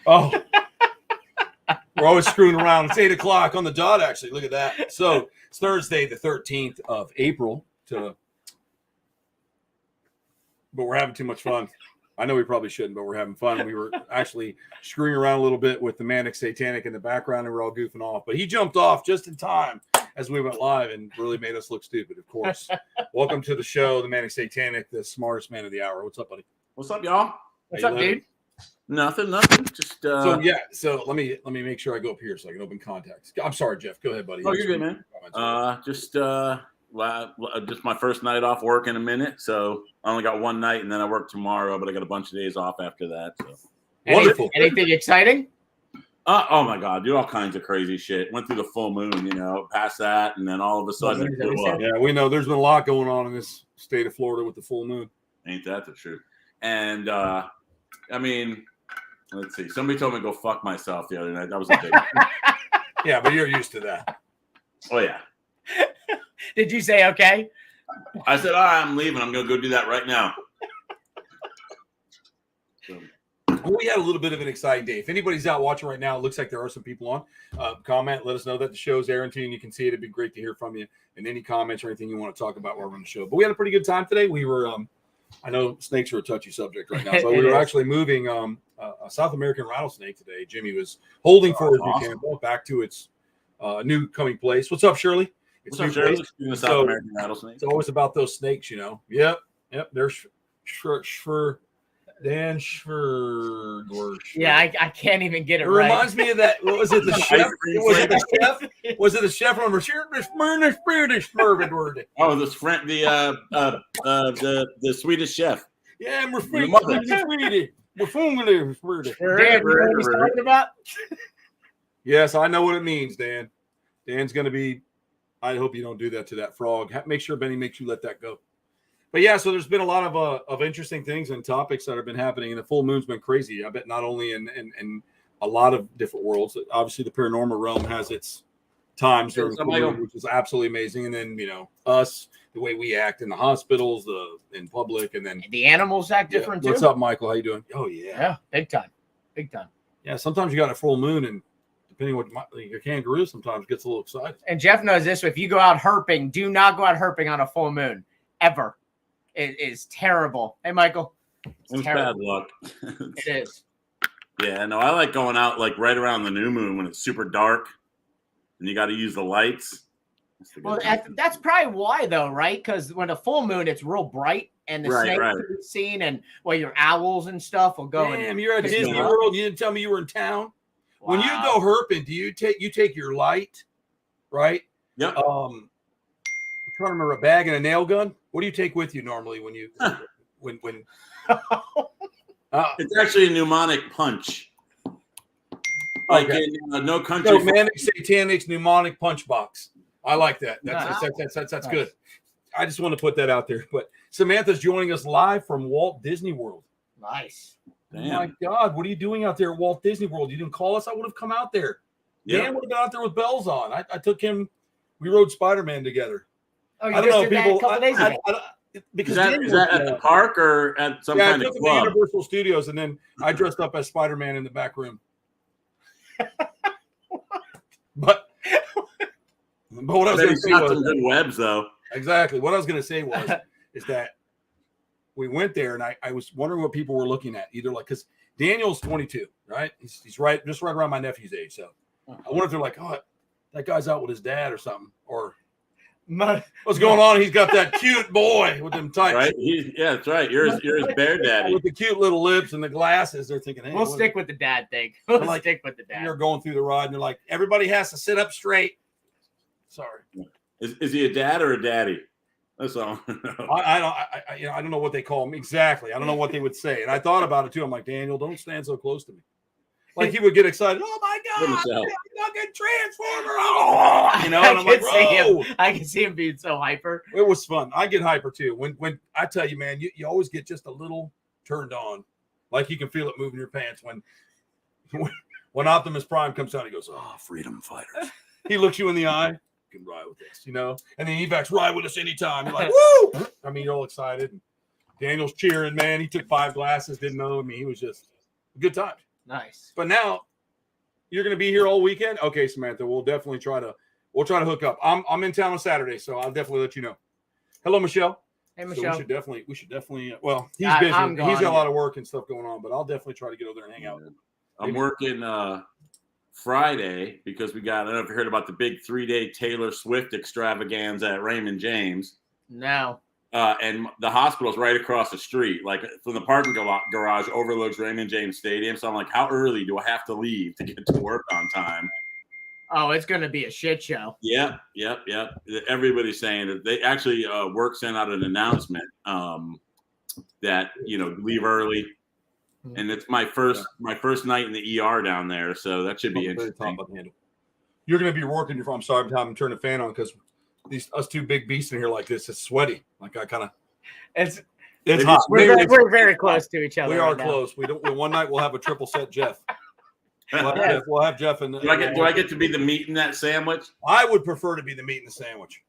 Oh, we're always screwing around. It's 8 o'clock on the dot, actually. Look at that. So it's Thursday, the 13th of April. But we're having too much fun. I know we probably shouldn't, but we're having fun. We were actually screwing around a little bit with the Manic Satanic in the background, and we're all goofing off. But he jumped off just in time as we went live and really made us look stupid, of course. Welcome to the show, the Manic Satanic, the smartest man of the hour. What's up, buddy? What's up, y'all? What's up, dude? Nothing. Just So let me make sure I go up here so I can open contacts. I'm sorry, Jeff. Go ahead, buddy. Oh, you're good, man. Just my first night off work in a minute, so I only got one night, and then I work tomorrow, but I got a bunch of days off after that. So wonderful. Anything exciting? Oh my God, do all kinds of crazy shit. Went through the full moon, past that, and then all of a sudden it blew up. Yeah, we know there's been a lot going on in this state of Florida with the full moon. Ain't that the truth? And I mean, let's see. Somebody told me to go fuck myself the other night. That was a big Yeah, but you're used to that. Oh yeah. Did you say okay? I said, all right, I'm leaving. I'm going to go do that right now. Well, we had a little bit of an exciting day. If anybody's out watching right now, it looks like there are some people on. Comment, let us know that the show's airing to you and you can see it. It'd be great to hear from you. And any comments or anything you want to talk about while we're on the show. But we had a pretty good time today. We were, I know snakes are a touchy subject right now, but we were actually moving a South American rattlesnake today. Jimmy was holding for his new camel back to its new coming place. What's up, Shirley? What's up, Shirley? South American rattlesnake. It's always about those snakes, Yep. There's Dan Schwergler. Yeah, I can't even get it It right. reminds me of that. What was it? The chef? Was it the chef? Was it the chef from the Oh, the Swedish chef. Yeah, we're Dan, you know what he's talking about? Yes, I know what it means, Dan. Dan's going to be. I hope you don't do that to that frog. Make sure Benny makes you let that go. But yeah, so there's been a lot of interesting things and topics that have been happening, and the full moon's been crazy. I bet not only in a lot of different worlds. Obviously, the paranormal realm has its times during the full moon, which is absolutely amazing. And then us, the way we act in the hospitals, in public, and then the animals act different too. What's up, Michael? How you doing? Oh yeah, big time. Yeah, sometimes you got a full moon and. Depending on what your kangaroo sometimes gets a little excited. And Jeff knows this. If you go out herping, do not go out herping on a full moon. Ever. It is terrible. Hey, Michael. It's bad luck. It is. Yeah, no, I like going out like right around the new moon when it's super dark and you got to use the lights. Well, that's probably why, though, right? Because when a full moon, it's real bright and the snakes are seen, and your owls and stuff will go. Damn, you're at Disney World. You didn't tell me you were in town. Wow. When you go herping, do you take your light, right? Yep. I'm trying to remember a bag and a nail gun. What do you take with you normally when you when? It's actually a mnemonic punch. Like in No Country. So Manic Satanic's mnemonic punch box. I like that. That's good. I just want to put that out there. But Samantha's joining us live from Walt Disney World. Nice. Damn. Oh my God, what are you doing out there at Walt Disney World? You didn't call us. I would have come out there. Yep. Dan would have been out there with bells on. I took him. We rode Spider-Man together. Oh, I don't know, people. Because is that at the park or at some kind of club? Universal Studios, and then I dressed up as Spider-Man in the back room. but what I was going to say was some good webs, though. Exactly. What I was going to say is that we went there, and I was wondering what people were looking at. Either because Daniel's 22, right? He's just right around my nephew's age. So I wonder if they're like, oh, that guy's out with his dad or something, or what's going on? He's got that cute boy with them tights. Right? That's right. You're his bear daddy with the cute little lips and the glasses. They're thinking, hey, we'll stick with the dad thing. We'll stick with the dad. You're going through the ride, and they're like, everybody has to sit up straight. Sorry. Is he a dad or a daddy? That's all. I don't know what they call him exactly. I don't know what they would say. And I thought about it too. I'm like, Daniel, don't stand so close to me. Like he would get excited. Oh my God, fucking Transformer! Oh, and I'm like, bro. I can see him being so hyper. It was fun. I get hyper too. When I tell you, man, you always get just a little turned on, like you can feel it moving your pants when Optimus Prime comes down. He goes, "Oh, freedom fighters." He looks you in the eye. Can ride with us, and then Evacs ride with us anytime. You're like, woo! I mean, you're all excited. Daniel's cheering, man. He took 5 glasses, didn't know me. He was just a good time. Nice. But now you're going to be here all weekend. Okay, Samantha, we'll definitely try to hook up. I'm in town on Saturday, so I'll definitely let you know. Hello, Michelle. Hey, So Michelle. we should definitely. Well, he's busy. I'm gone, He's got a lot of work and stuff going on, but I'll definitely try to get over there and hang out. I'm working Friday because I don't know if you heard about the big 3-day Taylor Swift extravaganza at Raymond James. No. And the hospital's right across the street, like from the parking garage overlooks Raymond James Stadium. So I'm like, how early do I have to leave to get to work on time? Oh, it's going to be a shit show. Yep. Everybody's saying that they actually work sent out an announcement that leave early, and it's my first night in the ER down there, so that should be interesting. You're going to be working. I'm sorry, I'm turning the fan on because us two big beasts in here like this is sweaty. Like I kind of it's hot. We're very close to each other. We are close. We don't. One night we'll have a triple set Jeff. We'll have Jeff and. Do I get to be the meat in that sandwich? I would prefer to be the meat in the sandwich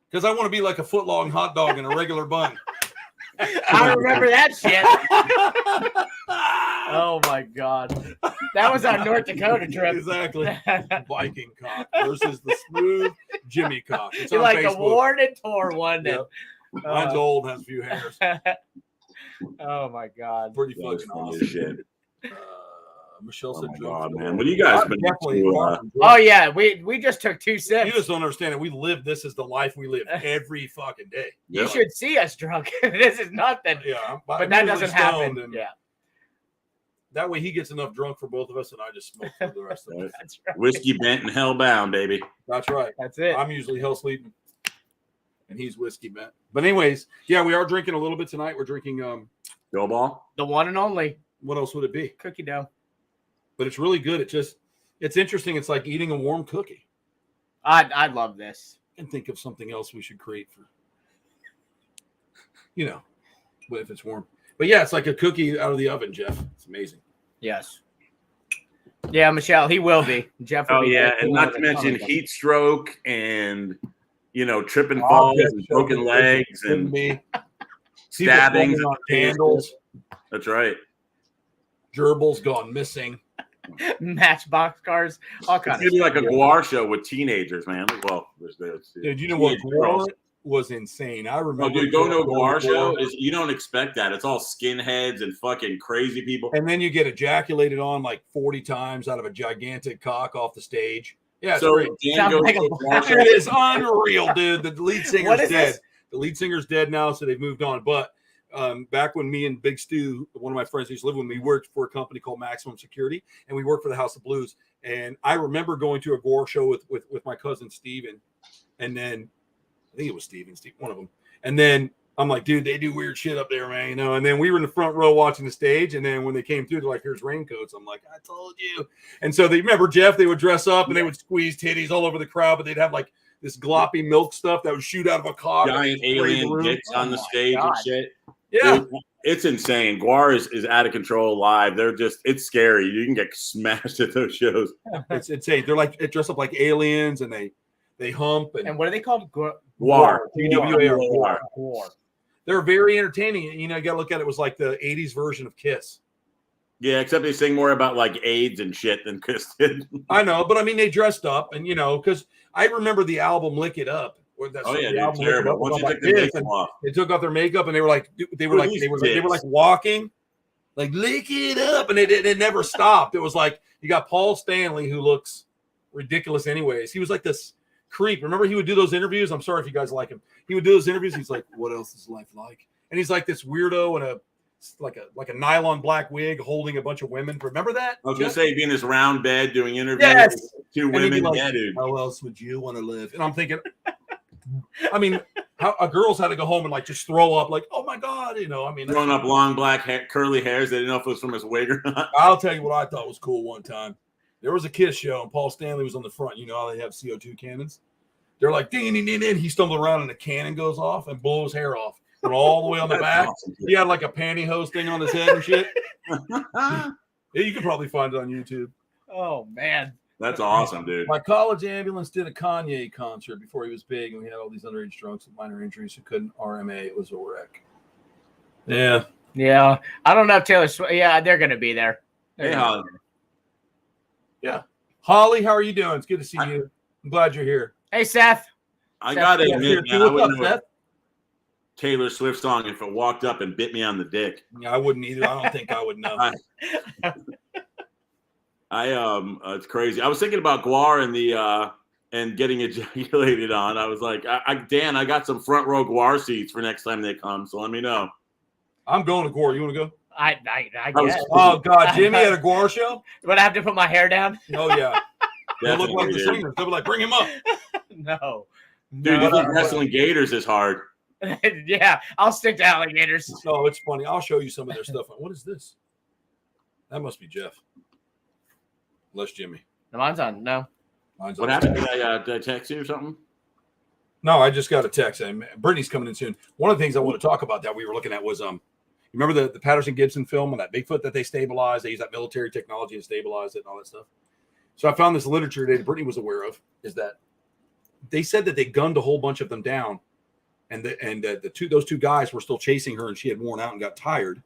because I want to be like a foot-long hot dog in a regular bun. I remember that shit. Oh my god, that was our North Dakota trip. Exactly. Viking cock versus the smooth Jimmy cock. It's You're on like Facebook. a worn and torn one. Yep. Mine's old, has a few hairs. Oh my god, Pretty fucking awesome. Shit. Michelle said, "Oh God, man, what do you guys been to?" Oh yeah, we just took 2 sips. You just don't understand it. We live. This is the life we live every fucking day. You should see us drunk. This is nothing. Yeah, but that doesn't happen. And yeah. That way he gets enough drunk for both of us, and I just smoke for the rest of it. That's right. Whiskey bent and hell bound, baby. That's right. That's it. I'm usually hell sleeping, and he's whiskey bent. But anyways, yeah, we are drinking a little bit tonight. We're drinking Go Ball, the one and only. What else would it be? Cookie dough. But it's really good. It's interesting. It's like eating a warm cookie. I love this. And think of something else we should create for, but if it's warm. But yeah, it's like a cookie out of the oven, Jeff. It's amazing. Yes. Yeah, Michelle, he will be. Jeff will be. Yeah, and not to mention heat stroke and trip and falls and broken legs and stabbings on candles. That's right. Gerbils gone missing. Matchbox cars, all kinds. It's gonna be like a Guar show with teenagers, man. Well, dude, you know what? Guar was insane. I remember. Oh, dude, going to a Guar show is you don't expect that. It's all skinheads and fucking crazy people. And then you get ejaculated on like 40 times out of a gigantic cock off the stage. Yeah, so it is unreal, dude. The lead singer's dead. This? The lead singer's dead now, so they've moved on. But back when me and Big Stu, one of my friends who used to live with me, worked for a company called Maximum Security, and we worked for the House of Blues. And I remember going to a Gore show with my cousin Steven, and then I think it was Steve, one of them. And then I'm like, dude, they do weird shit up there, man, And then we were in the front row watching the stage, and then when they came through, they're like, "Here's raincoats." I'm like, "I told you." And so they remember Jeff. They would dress up and they would squeeze titties all over the crowd, but they'd have like this gloppy milk stuff that would shoot out of a cock. Giant alien dicks on the stage and shit. Yeah. Dude, it's insane. Guar is out of control live. It's scary. You can get smashed at those shows. It's insane. They're like dressed up like aliens, and they hump. And what are they called? Guar. Guar. They're very entertaining. You got to look at it was like the 80s version of Kiss. Yeah, except they sing more about like AIDS and shit than Kiss did. I know, but I mean, they dressed up, and because I remember the album "Lick It Up." Terrible. Once you took the makeup off, they took off their makeup, and they were like walking, like "Lick It Up," and it never stopped. It was like you got Paul Stanley, who looks ridiculous, anyways. He was like this creep. Remember, he would do those interviews. I'm sorry if you guys like him. He would do those interviews. He's like, "What else is life like?" And he's like this weirdo in a nylon black wig holding a bunch of women. Remember that? I was gonna say, be in this round bed doing interviews with 2 women. Like, yeah, dude. How else would you want to live? And I'm thinking, I mean, how a girl's had to go home and like just throw up, like, oh my god, I mean, throwing up long black hair, curly hairs. They didn't know if it was from his wig or not. I'll tell you what I thought was cool one time. There was a Kiss show, and Paul Stanley was on the front. You know how they have CO2 cannons? They're like ding ding ding ding. He stumbled around and the cannon goes off and blows hair off. Went all the way on the back. Awesome. He had like a pantyhose thing on his head and shit. Yeah, you can probably find it on YouTube. Oh man. That's awesome, dude. My college ambulance did a Kanye concert before he was big, and we had all these underage drunks with minor injuries who couldn't RMA. It was a wreck. Yeah. Yeah, I don't know if Taylor Swift. Yeah, they're gonna be there. Hey, Holly. Yeah, Holly, how are you doing? It's good to see you. I'm glad you're here. Hey, Seth. I gotta admit, man, I What's wouldn't up, know a Seth? Taylor Swift song if it walked up and bit me on the dick. Yeah, I wouldn't either. I don't think I would know. It's crazy. I was thinking about Guar and the and getting ejaculated on. I was like, Dan, I got some front row Guar seats for next time they come, so let me know. I'm going to Guar. You want to go? I guess. Oh God, Jimmy at a Guar show? Would I have to put my hair down? Oh yeah. They look like the Definitely, singers. They'll be like, bring him up. No. dude. You think wrestling gators is hard? Yeah, I'll stick to alligators. No, it's funny. I'll show you some of their stuff. What is this? That must be Jeff. Unless Jimmy. No, mine's on. No. Mine's What on. happened? Did I text you or something? No, I just got a text. And Brittany's coming in soon. One of the things I want to talk about that we were looking at was you remember the Patterson Gibson film on that Bigfoot that they stabilized? They use that military technology to stabilize it and all that stuff. So I found this literature that Brittany was aware of, is that they said that they gunned a whole bunch of them down, and those two guys were still chasing her, and she had worn out and got tired.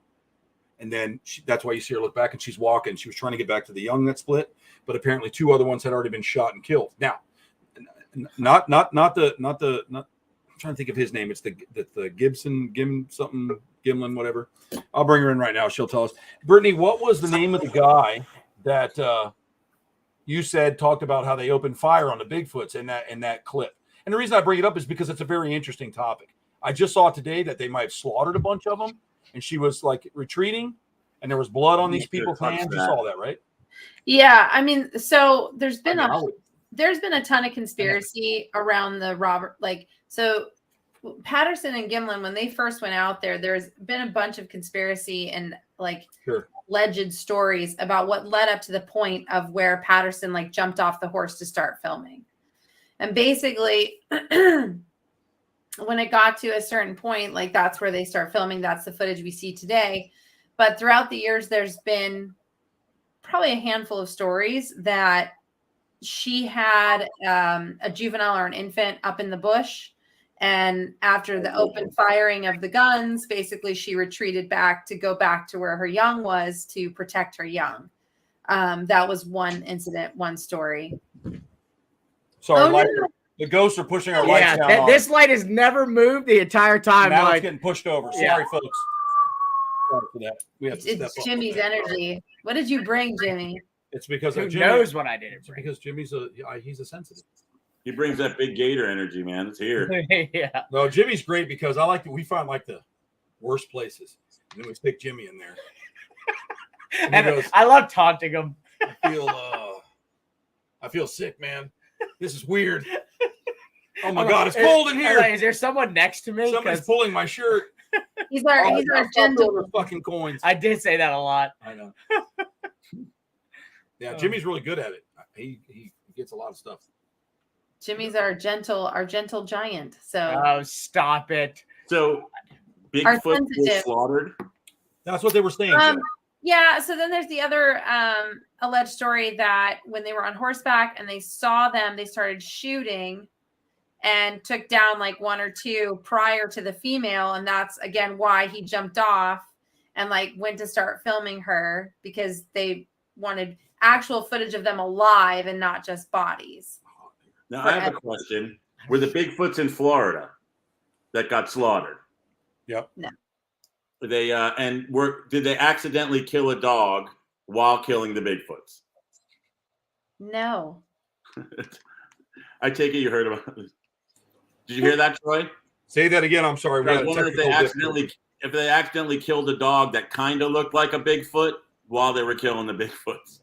And then that's why you see her look back and she's walking. She was trying to get back to the young that split, but apparently two other ones had already been shot and killed. Now, not I'm trying to think of his name. It's the Gimlin, whatever. I'll bring her in right now. She'll tell us. Brittany, what was the name of the guy that you said talked about how they opened fire on the Bigfoots in that clip? And the reason I bring it up is because it's a very interesting topic. I just saw today that they might have slaughtered a bunch of them, and she was like retreating, and there was blood on these people's hands. You saw that, right? Yeah, I mean, so there's been a ton of conspiracy around the Robert, so Patterson and Gimlin, when they first went out there, there's been a bunch of conspiracy and alleged stories about what led up to the point of where Patterson jumped off the horse to start filming. And basically, when it got to a certain point, that's where they start filming. That's the footage we see today. But throughout the years, there's been probably a handful of stories that she had a juvenile or an infant up in the bush. And after the open firing of the guns, basically she retreated back to go back to where her young was to protect her young. That was one incident, one story. Sorry, no. The ghosts are pushing our lights down. This light has never moved the entire time. Now it's getting pushed over. Sorry, folks. Sorry for that. It's Jimmy's energy. What did you bring, Jimmy? It's because Who knows what I did. It's because Jimmy's he's a sensitive. He brings that big gator energy, man. It's here. Yeah. No, Jimmy's great because we find the worst places, and then we stick Jimmy in there. And goes, I love taunting him. I feel sick, man. This is weird. Oh my God, it's cold in here. Is there someone next to me? Somebody's pulling my shirt. He's our gentle fucking coins. I did say that a lot. I know. Yeah, Jimmy's really good at it. He gets a lot of stuff. Jimmy's our gentle giant. So oh, stop it. So Bigfoot was slaughtered. That's what they were saying. Yeah. So then there's the other alleged story that when they were on horseback and they saw them, they started shooting and took down one or two prior to the female. And that's again why he jumped off and went to start filming her, because they wanted actual footage of them alive and not just bodies. Now I have a question. Were the Bigfoots in Florida that got slaughtered? Yep. No. They did they accidentally kill a dog while killing the Bigfoots? No. I take it you heard about this. Did you hear that, Troy? Say that again. I'm sorry. I wonder if they accidentally killed a dog that kind of looked like a Bigfoot while they were killing the Bigfoots.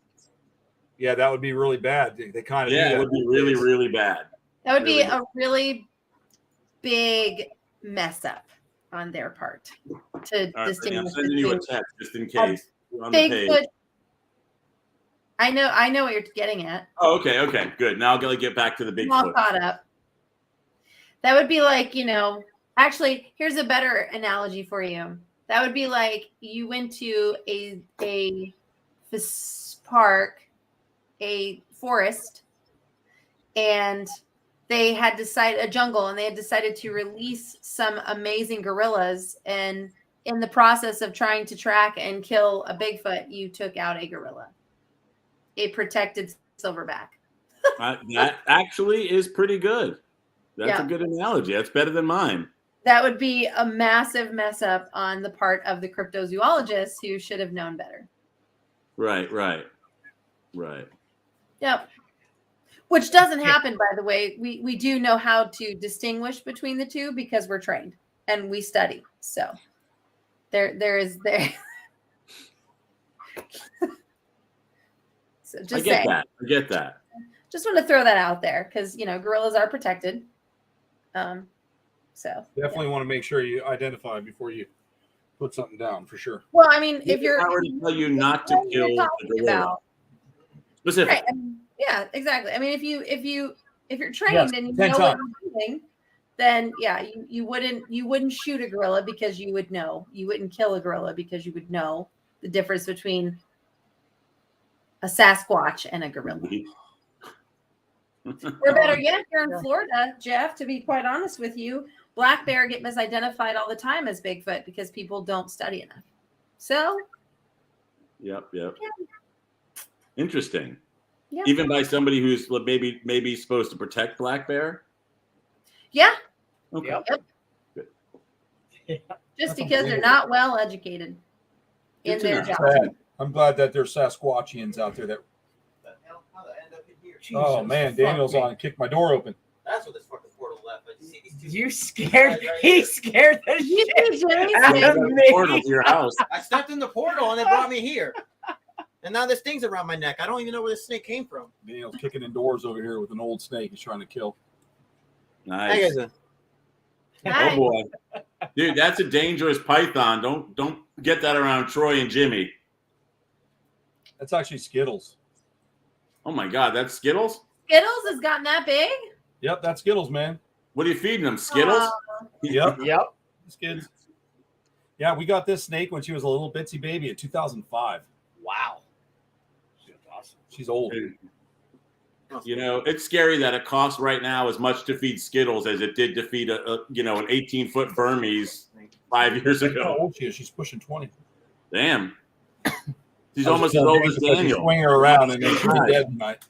Yeah, that would be really bad. They kind of it would be really, really bad. That would be a really big mess up on their part to distinguish. I'm sending you a text just in case. Bigfoot. I know what you're getting at. Oh, okay, good. Now I'm gonna get back to the Bigfoot. All caught up. That would be actually, here's a better analogy for you. That would be you went to a park, a forest, and they had decided to release some amazing gorillas, and in the process of trying to track and kill a Bigfoot, you took out a gorilla, a protected silverback. That actually is pretty good. That's a good analogy. That's better than mine. That would be a massive mess up on the part of the cryptozoologists who should have known better. Right. Yep. Which doesn't happen, by the way. We do know how to distinguish between the two because we're trained and we study. So there is. So just I get that. Just want to throw that out there because gorillas are protected. So definitely want to make sure you identify before you put something down for sure. Well, I mean, if you're, I already tell you not to kill the gorilla. Specific. Right. Yeah, exactly. I mean, if you're trained and you know what you're doing, then you wouldn't shoot a gorilla because you would know. You wouldn't kill a gorilla because you would know the difference between a Sasquatch and a gorilla. Or better yet, here in Florida, Jeff, to be quite honest with you, black bear get misidentified all the time as Bigfoot because people don't study enough. So. Yep. Interesting. Yep. Even by somebody who's maybe supposed to protect black bear. Yeah. Okay. Yep. Good. Just because they're not well educated in their job. I'm glad that there's Sasquatchians out there that. Jesus, oh man, Daniel's on and kicked my door open. That's what this fucking portal left. You scared? He scared the shit out of me. Portal to your house. I stepped in the portal and it brought me here. And now this thing's around my neck. I don't even know where this snake came from. Daniel's kicking in doors over here with an old snake he's trying to kill. Nice. Oh boy, dude, that's a dangerous python. Don't get that around Troy and Jimmy. That's actually Skittles. Oh my God, that's Skittles? Skittles has gotten that big? Yep, that's Skittles, man. What are you feeding them? Skittles? Yep. Yep. Skids. Yeah, we got this snake when she was a little bitsy baby in 2005. Wow. She's old. It's scary that it costs right now as much to feed Skittles as it did to feed an 18-foot Burmese 5 years ago. How old she is? She's pushing 20. Damn. She's almost as old as Daniel. Swing her around and then she's dead tonight.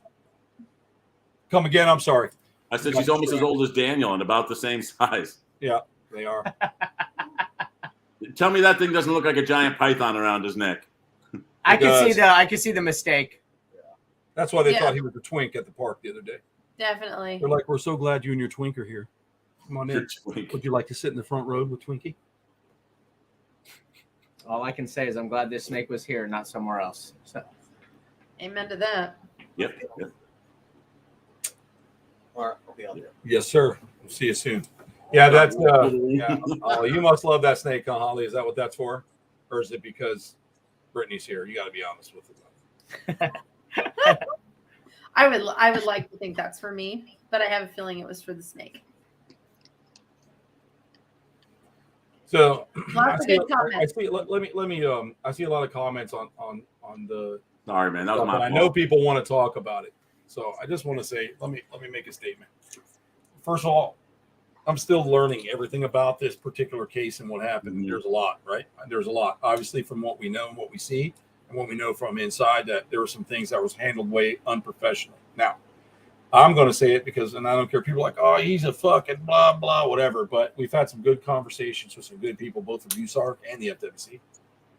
Come again? I'm sorry. I said she's almost as old as Daniel and about the same size. Yeah, they are. Tell me that thing doesn't look like a giant python around his neck. I can see the mistake. That's why they thought he was a twink at the park the other day. Definitely. They're like, we're so glad you and your twink are here. Come on in. Would you like to sit in the front row with Twinkie? All I can say is I'm glad this snake was here, not somewhere else. So. Amen to that. Yep. All right, I'll be out there. Yes, sir. We'll see you soon. Yeah, that's Oh, you must love that snake, huh, Holly? Is that what that's for? Or is it because Brittany's here? You got to be honest with it. I would like to think that's for me, but I have a feeling it was for the snake. So Lots of good comments. I see a lot of comments on the. Sorry, man. That was my fault. I know people want to talk about it, so I just want to say, let me make a statement. First of all, I'm still learning everything about this particular case and what happened. Mm-hmm. There's a lot, right? There's a lot, obviously, from what we know and what we see, and what we know from inside, that there were some things that was handled way unprofessionally. Now, I'm going to say it because, and I don't care. People are like, oh, he's a fucking blah, blah, whatever. But we've had some good conversations with some good people, both from USARC and the FWC,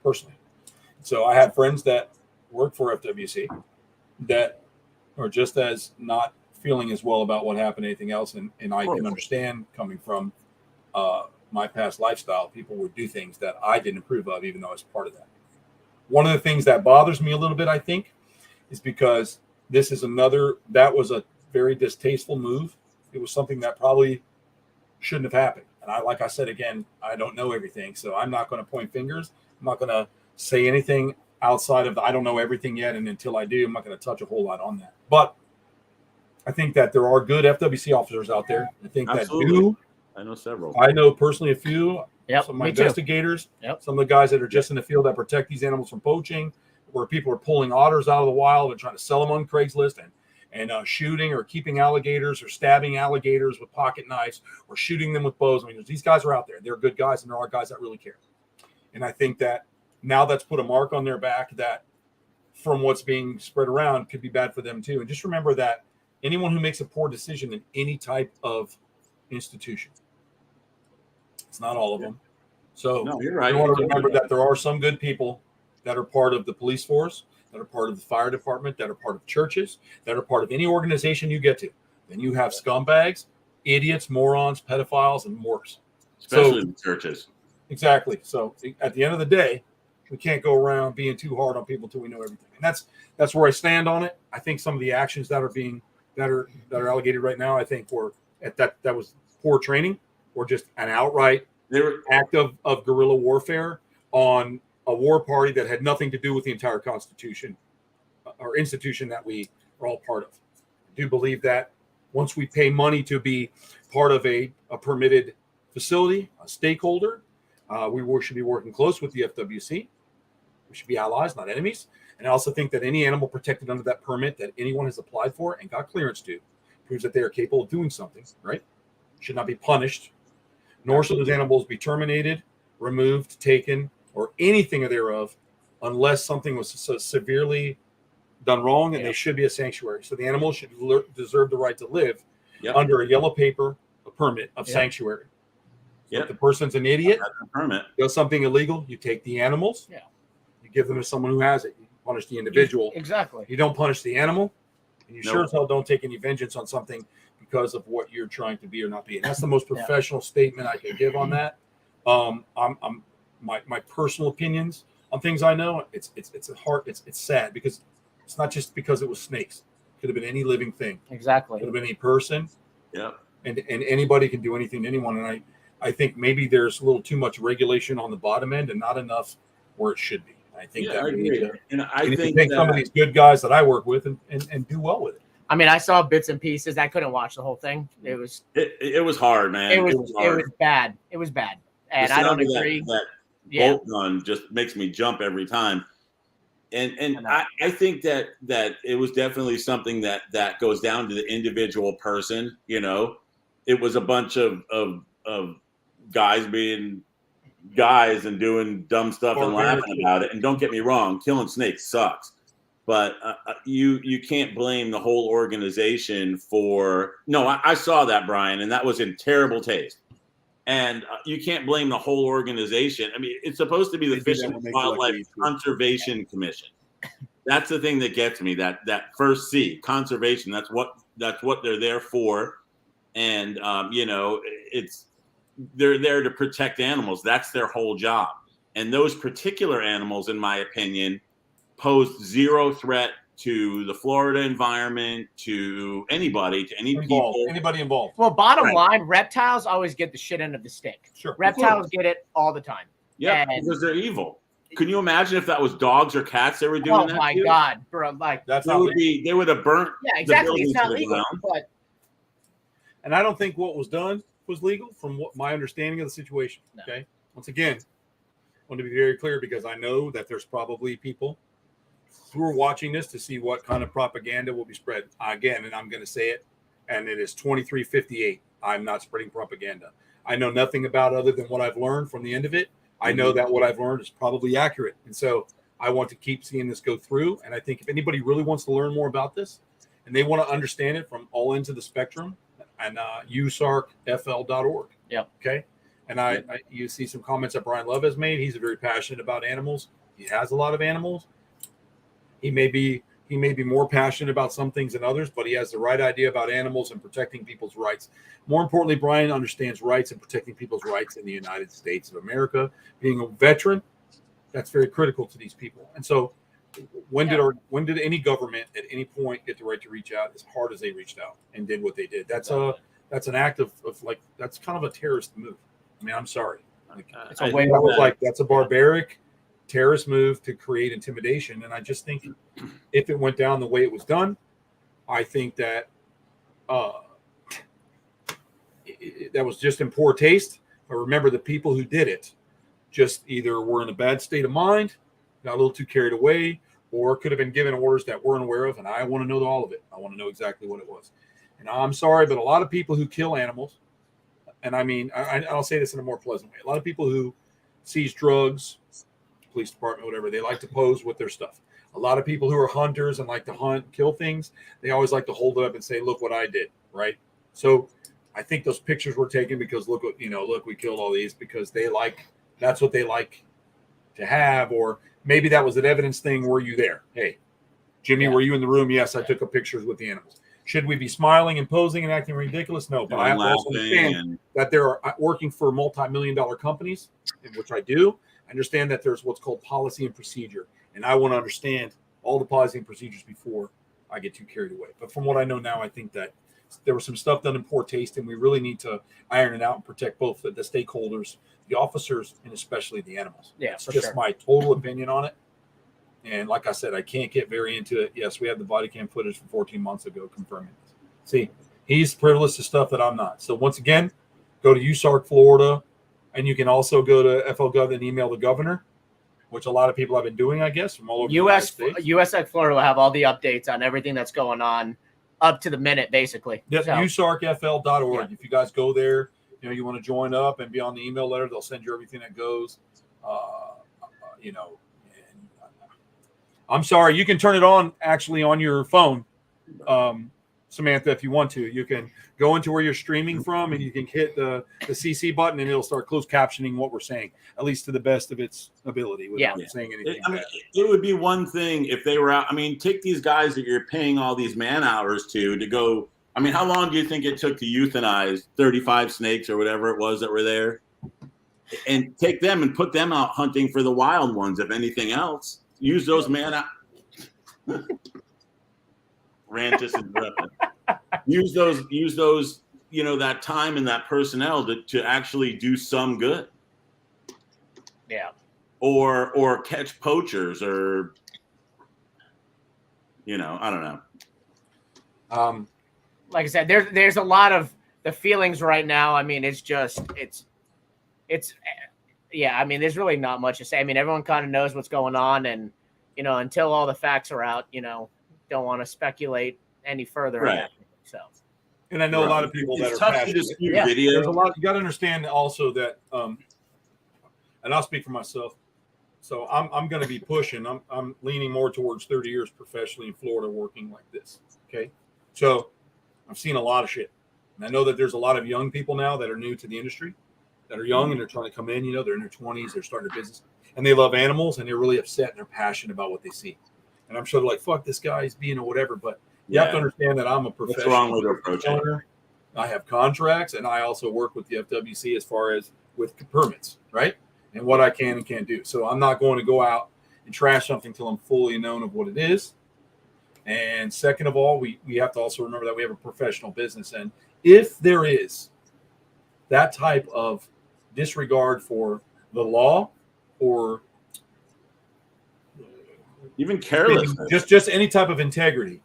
personally. So I have friends that work for FWC that are just as not feeling as well about what happened, anything else. And I can understand, coming from my past lifestyle, people would do things that I didn't approve of, even though I was part of that. One of the things that bothers me a little bit, I think, is because this is that was a very distasteful move. It was something that probably shouldn't have happened. And like I said, again, I don't know everything, so I'm not going to point fingers. I'm not going to say anything outside of I don't know everything yet. And until I do, I'm not going to touch a whole lot on that. But I think that there are good FWC officers out there. I think Absolutely. that do. I know several. I know personally a few. Yep, some of my me too. investigators. Yep. Some of the guys that are just in the field that protect these animals from poaching, where people are pulling otters out of the wild and trying to sell them on Craigslist and shooting or keeping alligators or stabbing alligators with pocket knives or shooting them with bows. I mean, these guys are out there. They're good guys, and there are guys that really care. And I think that now that's put a mark on their back that from what's being spread around could be bad for them too. And just remember that anyone who makes a poor decision in any type of institution, it's not all of them. So No, you're right. you want to remember that there are some good people that are part of the police force, that are part of the fire department, that are part of churches, that are part of any organization you get to. Then you have scumbags, idiots, morons, pedophiles, and worse. Especially in churches. Exactly. So at the end of the day, we can't go around being too hard on people until we know everything. And that's where I stand on it. I think some of the actions that are allocated right now, I think were that was poor training or just an outright act of guerrilla warfare on a war party that had nothing to do with the entire Constitution or institution that we are all part of. I do believe that once we pay money to be part of a permitted facility, a stakeholder, we should be working close with the FWC. We should be allies, not enemies. And I also think that any animal protected under that permit that anyone has applied for and got clearance to proves that they are capable of doing something, right? Should not be punished, nor should those animals be terminated, removed, taken, or anything thereof, unless something was so severely done wrong, and they should be a sanctuary. So the animals should deserve the right to live under a yellow paper, a permit of sanctuary. If the person's an idiot, does something illegal, you take the animals, you give them to someone who has it. You punish the individual. Exactly. You don't punish the animal, and you sure as hell don't take any vengeance on something because of what you're trying to be or not be. And that's the most professional statement I can give on that. My personal opinions on things I know, it's sad because it's not just because it was snakes. It could have been any living thing. Exactly. It could have been any person. Yeah. And anybody can do anything to anyone. And I think maybe there's a little too much regulation on the bottom end and not enough where it should be. I think that we need to. And I think some of these good guys that I work with and do well with it. I mean, I saw bits and pieces. I couldn't watch the whole thing. It was hard, man. It was bad. It was bad. And I don't agree. That bolt gun just makes me jump every time. And I think that it was definitely something that goes down to the individual person. You know, it was a bunch of guys being guys and doing dumb stuff and laughing about it. And don't get me wrong, killing snakes sucks. But you can't blame the whole organization for. No, I saw that, Brian, and that was in terrible taste. And you can't blame the whole organization. I mean, it's supposed to be the Fish and Wildlife Conservation Commission. That's the thing that gets me. That first C, conservation. That's what they're there for. And they're there to protect animals. That's their whole job. And those particular animals, in my opinion, posed zero threat to the Florida environment, to anybody, to anybody involved. Well, bottom line, reptiles always get the shit end of the stick. Sure. Reptiles get it all the time. Yeah, because they're evil. Can you imagine if that was dogs or cats they were doing that? Oh my God, bro! Like they would have burnt. Yeah, exactly. It's not legal, but. And I don't think what was done was legal, from what my understanding of the situation. No. Okay. Once again, I want to be very clear because I know that there's probably people who are watching this to see what kind of propaganda will be spread. Again, and I'm going to say it, and it is 23:58. I'm not spreading propaganda. I know nothing about other than what I've learned from the end of it. I know that what I've learned is probably accurate. And so I want to keep seeing this go through. And I think if anybody really wants to learn more about this and they want to understand it from all ends of the spectrum, and usarkfl.org. Yeah. Okay. And you see some comments that Brian Love has made. He's very passionate about animals. He has a lot of animals. He may be more passionate about some things than others, but he has the right idea about animals and protecting people's rights. More importantly, Brian understands rights and protecting people's rights in the United States of America. Being a veteran, that's very critical to these people. And so when did any government at any point get the right to reach out as hard as they reached out and did what they did? That's an act of like, that's kind of a terrorist move. I mean, I'm sorry. That's a barbaric terrorist move to create intimidation. And I just think if it went down the way it was done, I think that that was just in poor taste. But remember, the people who did it just either were in a bad state of mind, got a little too carried away, or could have been given orders that we're unaware of. And I want to know all of it. I want to know exactly what it was. And I'm sorry, but a lot of people who kill animals, and I mean, I'll say this in a more pleasant way. A lot of people who seize drugs, police department, whatever. They like to pose with their stuff. A lot of people who are hunters and like to hunt, kill things, they always like to hold it up and say, look what I did, right? So I think those pictures were taken because look, we killed all these, because that's what they like to have. Or maybe that was an evidence thing. Were you there? Hey, Jimmy, were you in the room? Yes, I took pictures with the animals. Should we be smiling and posing and acting ridiculous? No, but I have to also understand that there are working for multi-million-dollar companies, which I do. I understand that there's what's called policy and procedure, and I want to understand all the policy and procedures before I get too carried away. But from what I know now, I think that there was some stuff done in poor taste, and we really need to iron it out and protect both the stakeholders, the officers, and especially the animals. Yeah, it's just my total opinion on it. And like I said, I can't get very into it. Yes, we have the body cam footage from 14 months ago confirming this. See, he's privileged to stuff that I'm not. So once again, go to USARC Florida, and you can also go to FLGov and email the governor, which a lot of people have been doing, I guess, from all over the United States. USARC Florida will have all the updates on everything that's going on up to the minute, basically. Yep, so, USARCFL.org. Yeah. If you guys go there, you want to join up and be on the email letter, they'll send you everything that goes, I'm sorry, you can turn it on actually on your phone, Samantha, if you want to. You can go into where you're streaming from, and you can hit the CC button, and it'll start closed captioning what we're saying, at least to the best of its ability, without saying anything. It would be one thing if they were out. I mean, take these guys that you're paying all these man hours to go. I mean, how long do you think it took to euthanize 35 snakes or whatever it was that were there? And take them and put them out hunting for the wild ones, if anything else. Use those Rantis and use those, that time and that personnel to actually do some good. Yeah. Or catch poachers, or I don't know. Like I said, there's a lot of the feelings right now. I mean, it's I mean, there's really not much to say. I mean, everyone kind of knows what's going on, and until all the facts are out, don't want to speculate any further. Right. So, and I know a lot of people that are passionate. Video. There's a lot. You got to understand also that, and I'll speak for myself. So I'm going to be pushing. I'm leaning more towards 30 years professionally in Florida, working like this. Okay, so I've seen a lot of shit, and I know that there's a lot of young people now that are new to the industry, that are young and they're trying to come in. They're in their 20s, they're starting a business, and they love animals, and they're really upset and they're passionate about what they see. And I'm sure they're like, "Fuck this guy, he's being or whatever." But you have to understand that I'm a professional. What's wrong with your approach? I have contracts, and I also work with the FWC as far as with permits, right? And what I can and can't do. So I'm not going to go out and trash something until I'm fully known of what it is. And second of all, we have to also remember that we have a professional business. And if there is that type of disregard for the law, or even carelessness, just any type of integrity,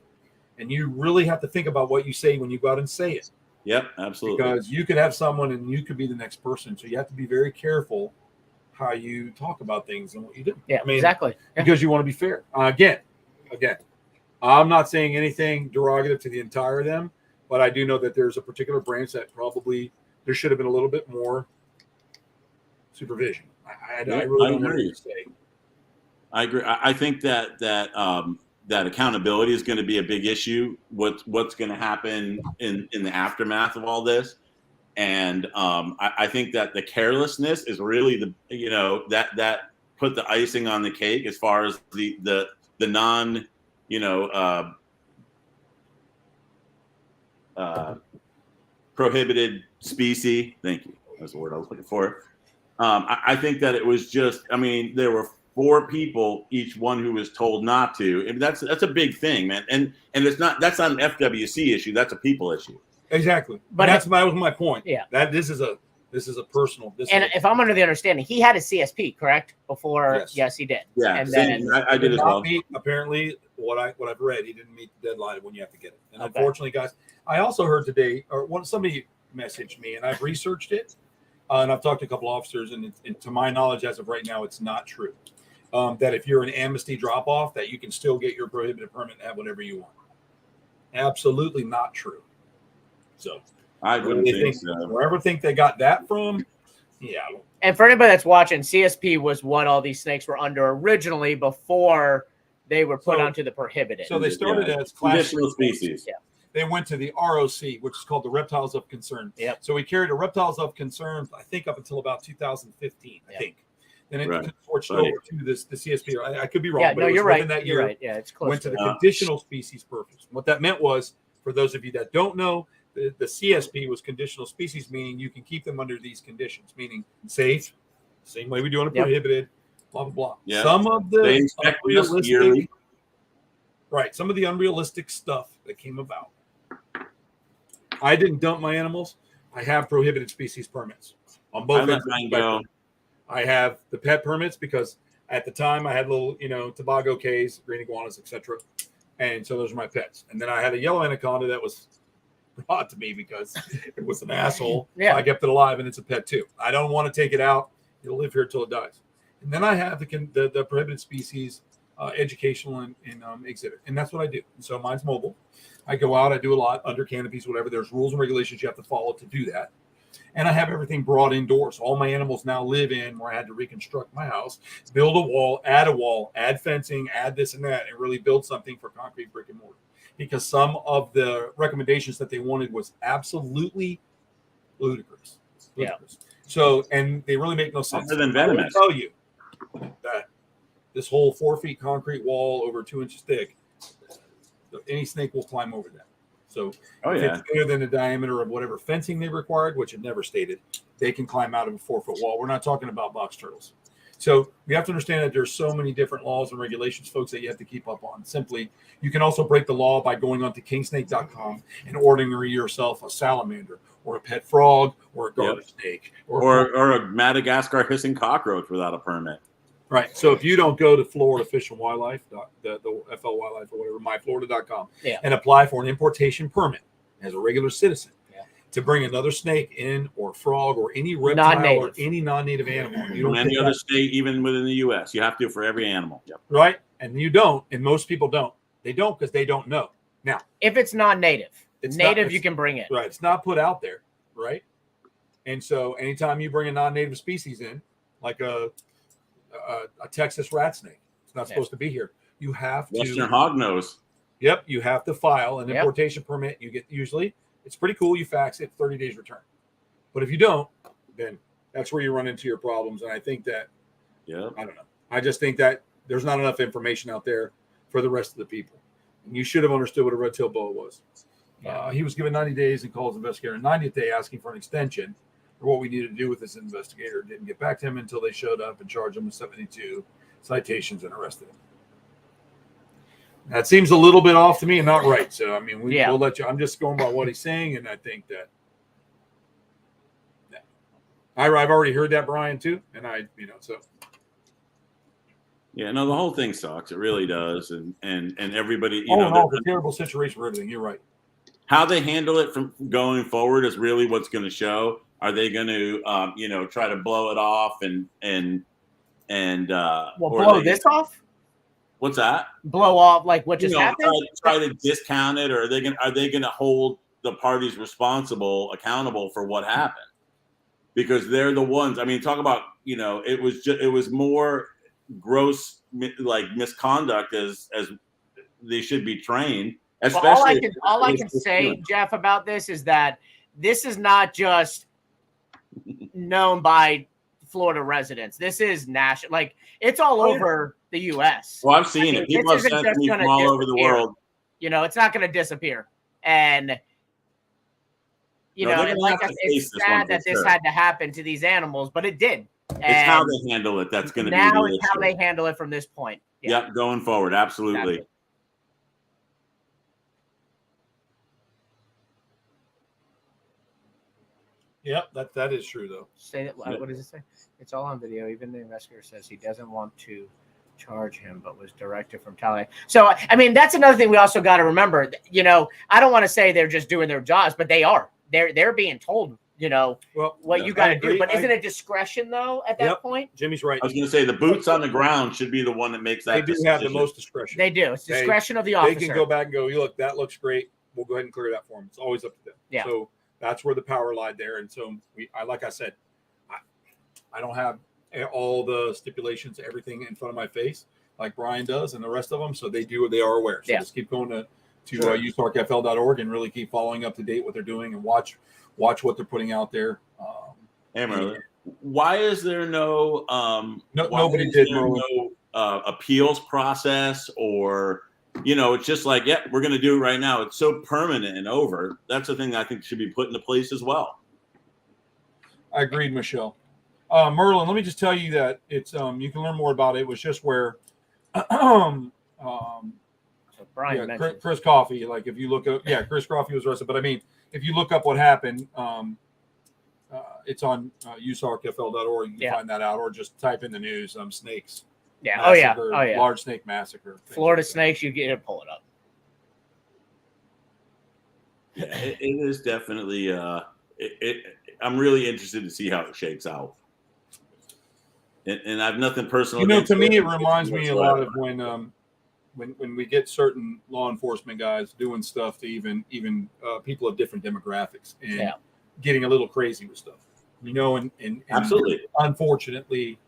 and you really have to think about what you say when you go out and say it. Yep, absolutely. Because you could have someone and you could be the next person. So you have to be very careful how you talk about things and what you do. Yeah, exactly. Because you want to be fair. Again, I'm not saying anything derogative to the entire of them, but I do know that there's a particular branch that probably there should have been a little bit more supervision. I really don't know what to say. I agree. I think that accountability is going to be a big issue. What's going to happen in the aftermath of all this, and I think that the carelessness is really that put the icing on the cake as far as the non prohibited species. Thank you. That's the word I was looking for. I think that it was just. I mean, there were 4 people, each one who was told not to. And that's a big thing, man. And that's not an FWC issue. That's a people issue. Exactly. But that was my point. Yeah. That this is a personal. If I'm under the understanding, he had a CSP, correct? Before, yes he did. Yeah. And then I did as well. Apparently, what I've read, he didn't meet the deadline when you have to get it. And unfortunately, guys, I also heard today, somebody messaged me, and I've researched it, and I've talked to a couple officers, and to my knowledge, as of right now, it's not true. That if you're an amnesty drop-off, that you can still get your prohibited permit and have whatever you want. Absolutely not true. So I wouldn't think so. Wherever think they got that from, Yeah. And for anybody that's watching, CSP was what all these snakes were under originally before they were put onto the prohibited. So they started as conditional species. Yeah. They went to the ROC, which is called the Reptiles of Concern. Yep. So we carried a Reptiles of Concern, I think, up until about 2015, I think. Then it switched over to the CSP. I could be wrong. Yeah, but no, it was you're right. that You're year, right. Yeah, it's close. Went to the conditional species purpose. What that meant was, for those of you that don't know, the CSP was conditional species, meaning you can keep them under these conditions, meaning safe, same way we do on a prohibited, blah, blah, blah. Yeah. Some of the They inspect us yearly. Right. Some of the unrealistic stuff that came about. I didn't dump my animals. I have prohibited species permits on both ends. I have the pet permits because at the time I had little, Tobago Ks, green iguanas, etc. And so those are my pets. And then I had a yellow anaconda that was brought to me because it was an asshole. Yeah. So I kept it alive, and it's a pet too. I don't want to take it out. It'll live here till it dies. And then I have the prohibited species educational and exhibit, and that's what I do. And so mine's mobile. I go out, I do a lot under canopies, whatever. There's rules and regulations you have to follow to do that. And I have everything brought indoors. All my animals now live in where I had to reconstruct my house, build a wall, add fencing, add this and that, and really build something for concrete, brick, and mortar. Because some of the recommendations that they wanted was absolutely ludicrous. Yeah. So, and they really make no sense. Other than venomous. I will tell you that this whole 4 feet concrete wall over 2 inches thick, any snake will climb over that. So if it's bigger than the diameter of whatever fencing they required, which it never stated, they can climb out of a 4 foot wall. We're not talking about box turtles. So we have to understand that there's so many different laws and regulations, folks, that you have to keep up on. Simply, you can also break the law by going onto kingsnake.com and ordering yourself a salamander or a pet frog or a garter snake or a Madagascar hissing cockroach without a permit. Right. So if you don't go to Florida Fish and Wildlife, the FL Wildlife or whatever, myflorida.com, and apply for an importation permit as a regular citizen to bring another snake in or frog or any reptile or any non-native animal. You don't from any other state, even within the U.S. You have to for every animal. Yep. Right. And you don't. And most people don't. They don't because they don't know. Now, if it's non-native, you can bring it. Right. It's not put out there. Right. And so anytime you bring a non-native species in, like a Texas rat snake, it's not supposed to be here. You have to. Western hognose. Yep. You have to file an importation permit. You get usually. It's pretty cool. You fax it, 30 days return. But if you don't, then that's where you run into your problems. And I think that, I don't know. I just think that there's not enough information out there for the rest of the people. And you should have understood what a red-tailed boa was. He was given 90 days and called his investigator 90th day asking for an extension for what we needed to do with this investigator. Didn't get back to him until they showed up and charged him with 72 citations and arrested him. That seems a little bit off to me and not right. So, I mean, we'll let you. I'm just going by what he's saying, and I think that I've already heard that, Brian, too, and so. Yeah, no, the whole thing sucks. It really does, and everybody, it's a terrible situation for everything. You're right. How they handle it from going forward is really what's going to show. Are they going to, try to blow it off and blow this off? What's that? Blow off like what just happened? Try to discount it, or are they going to hold the parties accountable for what happened? Because they're the ones. I mean, talk about it was more gross like misconduct as they should be trained. Especially all I can say, Jeff, about this is that this is not just known by Florida residents. This is national. Like it's all over the U.S. Well, I've seen it. People have sent me from all over the world. It's not going to disappear. And and like I said, it's sad that this had to happen to these animals, but it did. It's how they handle it. That's going to be now. It's how they handle it from this point. Yep, going forward, absolutely. Exactly. Yep, that is true though. Say that. What does it say? It's all on video. Even the investigator says he doesn't want to charge him, but was directed from Tallahassee. So, I mean, that's another thing we also got to remember. I don't want to say they're just doing their jobs, but they are. They're being told, what you got to do. But isn't it discretion though at that point? Jimmy's right. I was going to say the boots on the ground should be the one that makes that. They do have the most discretion. They do. It's discretion of the officer. They can go back and go, look, that looks great. We'll go ahead and clear that for them. It's always up to them. Yeah. So that's where the power lied there. And so like I said, I don't have all the stipulations, everything in front of my face like Brian does and the rest of them. So they are aware. So just keep going to USARCFL.org and really keep following up to date what they're doing and watch what they're putting out there. Hey, Merlin, why is there no nobody did appeals process, or it's just like, yeah, we're going to do it right now. It's so permanent and over. That's the thing that I think should be put into place as well. I agreed, Michelle. Merlin, let me just tell you that it's you can learn more about it. It was just where Brian mentioned Chris Coffey. Like if you look up, Chris Coffey was arrested. But I mean, if you look up what happened, it's on USARCFL.org. You can find that out, or just type in the news. Snakes. Yeah. Massacre, Oh yeah. Large snake massacre. Florida snakes. You get to pull it up. It is definitely. I'm really interested to see how it shakes out. And I have nothing personal. To me, it reminds me a lot of when we get certain law enforcement guys doing stuff to even people of different demographics and getting a little crazy with stuff. And absolutely. Unfortunately,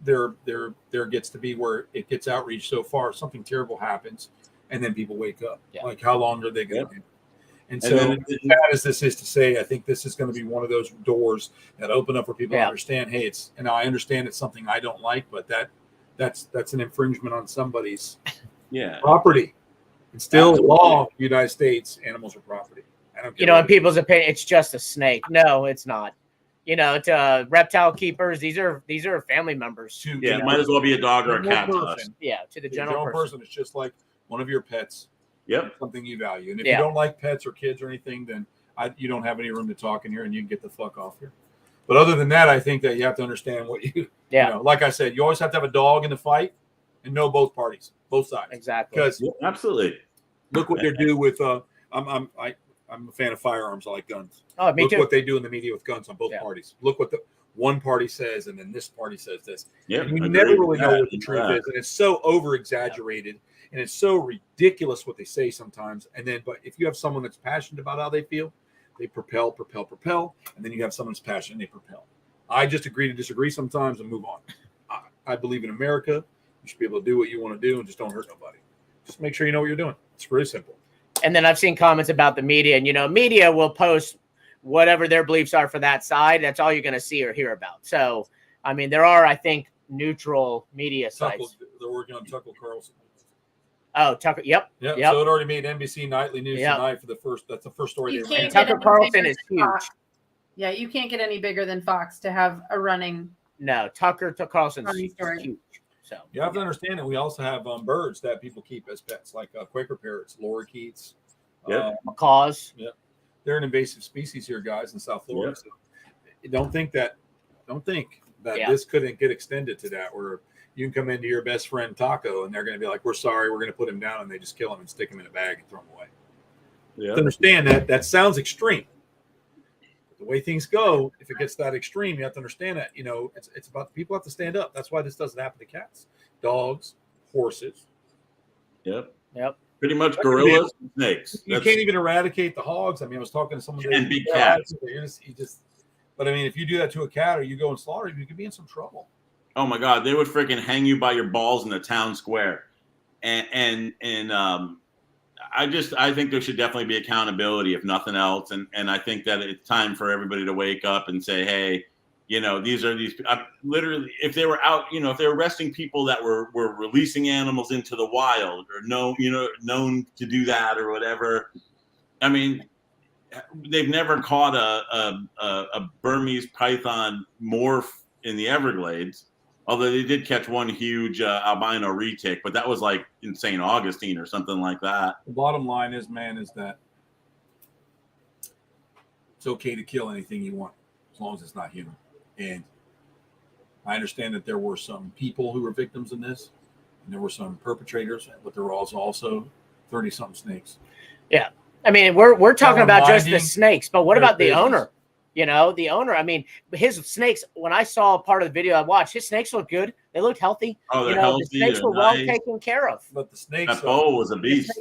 there gets to be where it gets outreach so far, something terrible happens, and then people wake up. Yeah. Like, how long are they going to do? And so, as bad as this is to say, I think this is going to be one of those doors that open up for people to understand, hey, I understand it's something I don't like, but that's an infringement on somebody's property. It's still law in the United States, animals are property. I don't care in people's opinion, it's just a snake. No, it's not. To reptile keepers, these are family members. It might as well be a dog or a cat to us. Yeah, to the general person. It's just like one of your pets. Yep. Something you value. And if you don't like pets or kids or anything, then you don't have any room to talk in here, and you can get the fuck off here. But other than that, I think that you have to understand what like I said, you always have to have a dog in the fight and know both parties, both sides. Exactly. Because absolutely. Look what they do with I'm a fan of firearms. I like guns. Oh, me too. Look what they do in the media with guns on both parties. Look what the one party says, and then this party says this. Yeah, you never really know what the truth is, and it's so over exaggerated, and it's so ridiculous what they say sometimes. And then, but if you have someone that's passionate about how they feel, they propel, and then you have someone that's passionate, and they propel. I just agree to disagree sometimes and move on. I believe in America. You should be able to do what you want to do and just don't hurt nobody. Just make sure you know what you're doing. It's really simple. And then I've seen comments about the media, and media will post whatever their beliefs are for that side. That's all you're going to see or hear about. So, I mean, there are, I think, neutral media sites. They're working on Tucker Carlson. Oh, Tucker. Yep. So it already made NBC Nightly News tonight for the first. That's the first story they ran. Tucker Carlson is huge. Yeah, you can't get any bigger than Fox to have a running. No, Tucker Carlson's huge. So you have to understand that we also have birds that people keep as pets, like Quaker parrots, lorikeets, macaws. Yeah, they're an invasive species here, guys, in South Florida. So don't think that this couldn't get extended to that, where you can come into your best friend Taco and they're going to be like, "We're sorry, we're going to put him down," and they just kill him and stick him in a bag and throw him away. Yeah, understand that sounds extreme. The way things go, if it gets that extreme, you have to understand that, it's about the people have to stand up. That's why this doesn't happen to cats, dogs, horses. Yep. Pretty much gorillas and snakes. You can't even eradicate the hogs. I mean, I was talking to someone and big cats. But I mean, if you do that to a cat or you go and slaughter it, you could be in some trouble. Oh my God, they would freaking hang you by your balls in the town square. And I think there should definitely be accountability, if nothing else. And I think that it's time for everybody to wake up and say, hey, these literally, if they were out, if they were arresting people that were releasing animals into the wild or known to do that or whatever. I mean, they've never caught a Burmese python morph in the Everglades. Although they did catch one huge albino retic, but that was like in St. Augustine or something like that. The bottom line is that it's okay to kill anything you want as long as it's not human. And I understand that there were some people who were victims in this, and there were some perpetrators, but there were also 30-something snakes. Yeah. I mean, we're talking about just the snakes, but what about the owner? The owner, I mean, his snakes, when I saw part of the video I watched, his snakes looked good. They looked healthy. Oh, they're healthy. The snakes were well taken care of. But the snakes. That bowl was a beast.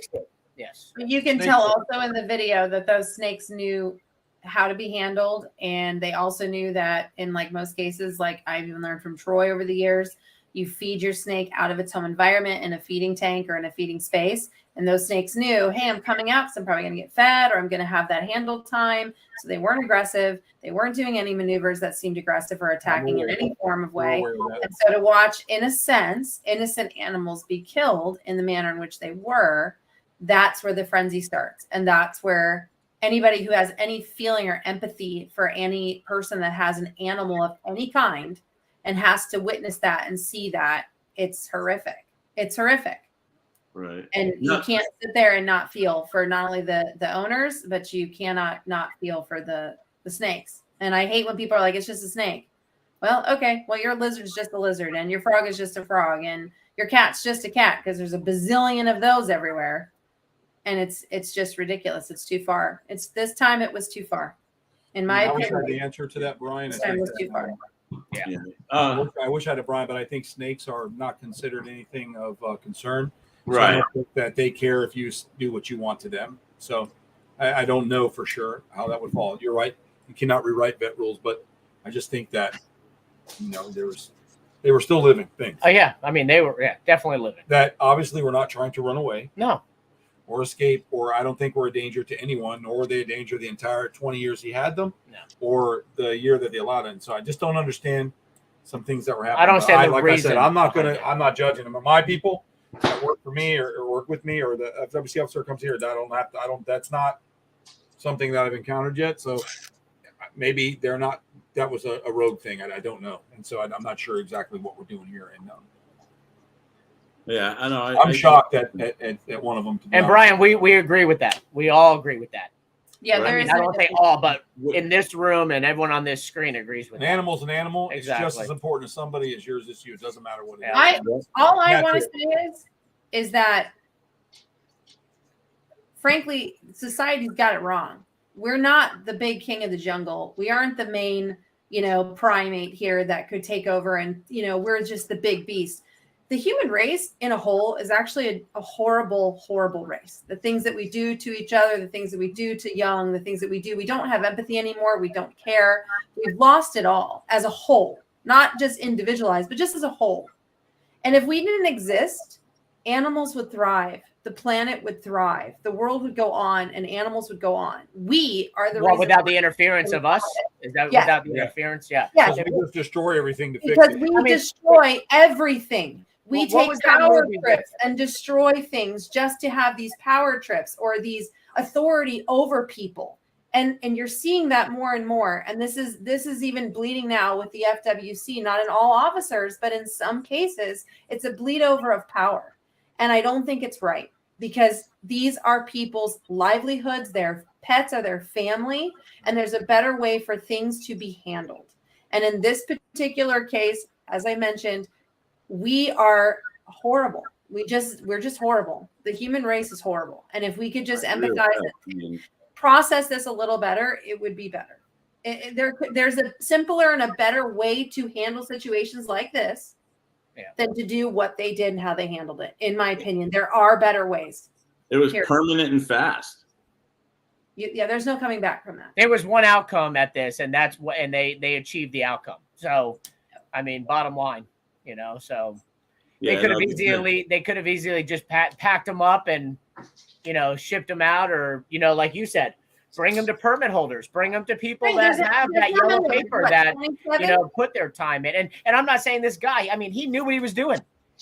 Yes. You can tell also in the video that those snakes knew how to be handled, and they also knew that in like most cases, like I've even learned from Troy over the years, you feed your snake out of its home environment in a feeding tank or in a feeding space. And those snakes knew, hey, I'm coming out, so I'm probably going to get fed, or I'm going to have that handle time. So they weren't aggressive. They weren't doing any maneuvers that seemed aggressive or attacking in any form of way. And so to watch, in a sense, innocent animals be killed in the manner in which they were, that's where the frenzy starts. And that's where anybody who has any feeling or empathy for any person that has an animal of any kind and has to witness that and see that, it's horrific. It's horrific. Right. And you can't sit there and not feel for not only the owners, but you cannot not feel for the snakes. And I hate when people are like, it's just a snake. Well, okay. Well, your lizard's just a lizard, and your frog is just a frog, and your cat's just a cat, because there's a bazillion of those everywhere. And it's just ridiculous. It's too far. This time it was too far. In my opinion. I wish I had the answer to that, Brian. This time was too far. Yeah. I wish I had a Brian, but I think snakes are not considered anything of concern. So Right. I don't think that they care if you do what you want to them. So I don't know for sure how that would fall. You're right. You cannot rewrite vet rules, but I just think that, they were still living things. Oh yeah, I mean they were definitely living. That obviously were not trying to run away No. or escape, or I don't think were a danger to anyone, nor were they a danger the entire 20 years he had them, or the year that they allowed it. And so I just don't understand some things that were happening. I don't understand the like reason. I said, I'm not judging them. But my people that work for me or work with me, or the FWC officer comes here, that's not something that I've encountered yet. So maybe they're not, that was a rogue thing. I don't know. And so I'm not sure exactly what we're doing here. And Yeah, I know. I'm shocked at one of them. And Brian, we agree with that. We all agree with that. Yeah, Right. there I is. mean, I don't say all, but in this room and everyone on this screen agrees with An animal's an animal. Exactly. It's just as important to somebody as yours is to you. It doesn't matter what it is. All I That's want to it. say is that, frankly, society's got it wrong. We're not the big king of the jungle. We aren't the main, primate here that could take over, and we're just the big beast. The human race in a whole is actually a horrible, horrible race. The things that we do to each other, the things that we do to young, the things that we don't have empathy anymore. We don't care. We've lost it all as a whole, not just individualized, but just as a whole. And if we didn't exist, animals would thrive. The planet would thrive. The world would go on, and animals would go on. We are the reason without the interference of us? Is that Yeah. without the interference? Yeah. Because we just destroy everything to fix because it. we destroy everything. We What was take that power movie trips and destroy things just to have these power trips or these authority over people. And you're seeing that more and more. And this is even bleeding now with the FWC, not in all officers, but in some cases, it's a bleed over of power. And I don't think it's right, because these are people's livelihoods, their pets are their family, and there's a better way for things to be handled. And in this particular case, as I mentioned, we are horrible. We're just horrible. The human race is horrible. And if we could just empathize and process this a little better, it would be better. There's a simpler and a better way to handle situations like this than to do what they did and how they handled it. In my opinion, there are better ways. It was permanent and fast. There's no coming back from that. There was one outcome at this, and that's what, and they achieved the outcome. So, I mean, bottom line, so they could have easily just packed them up and, shipped them out, or, like you said, bring them to permit holders, bring them to people that have that yellow paper that, put their time in. And I'm not saying this guy, I mean, he knew what he was doing.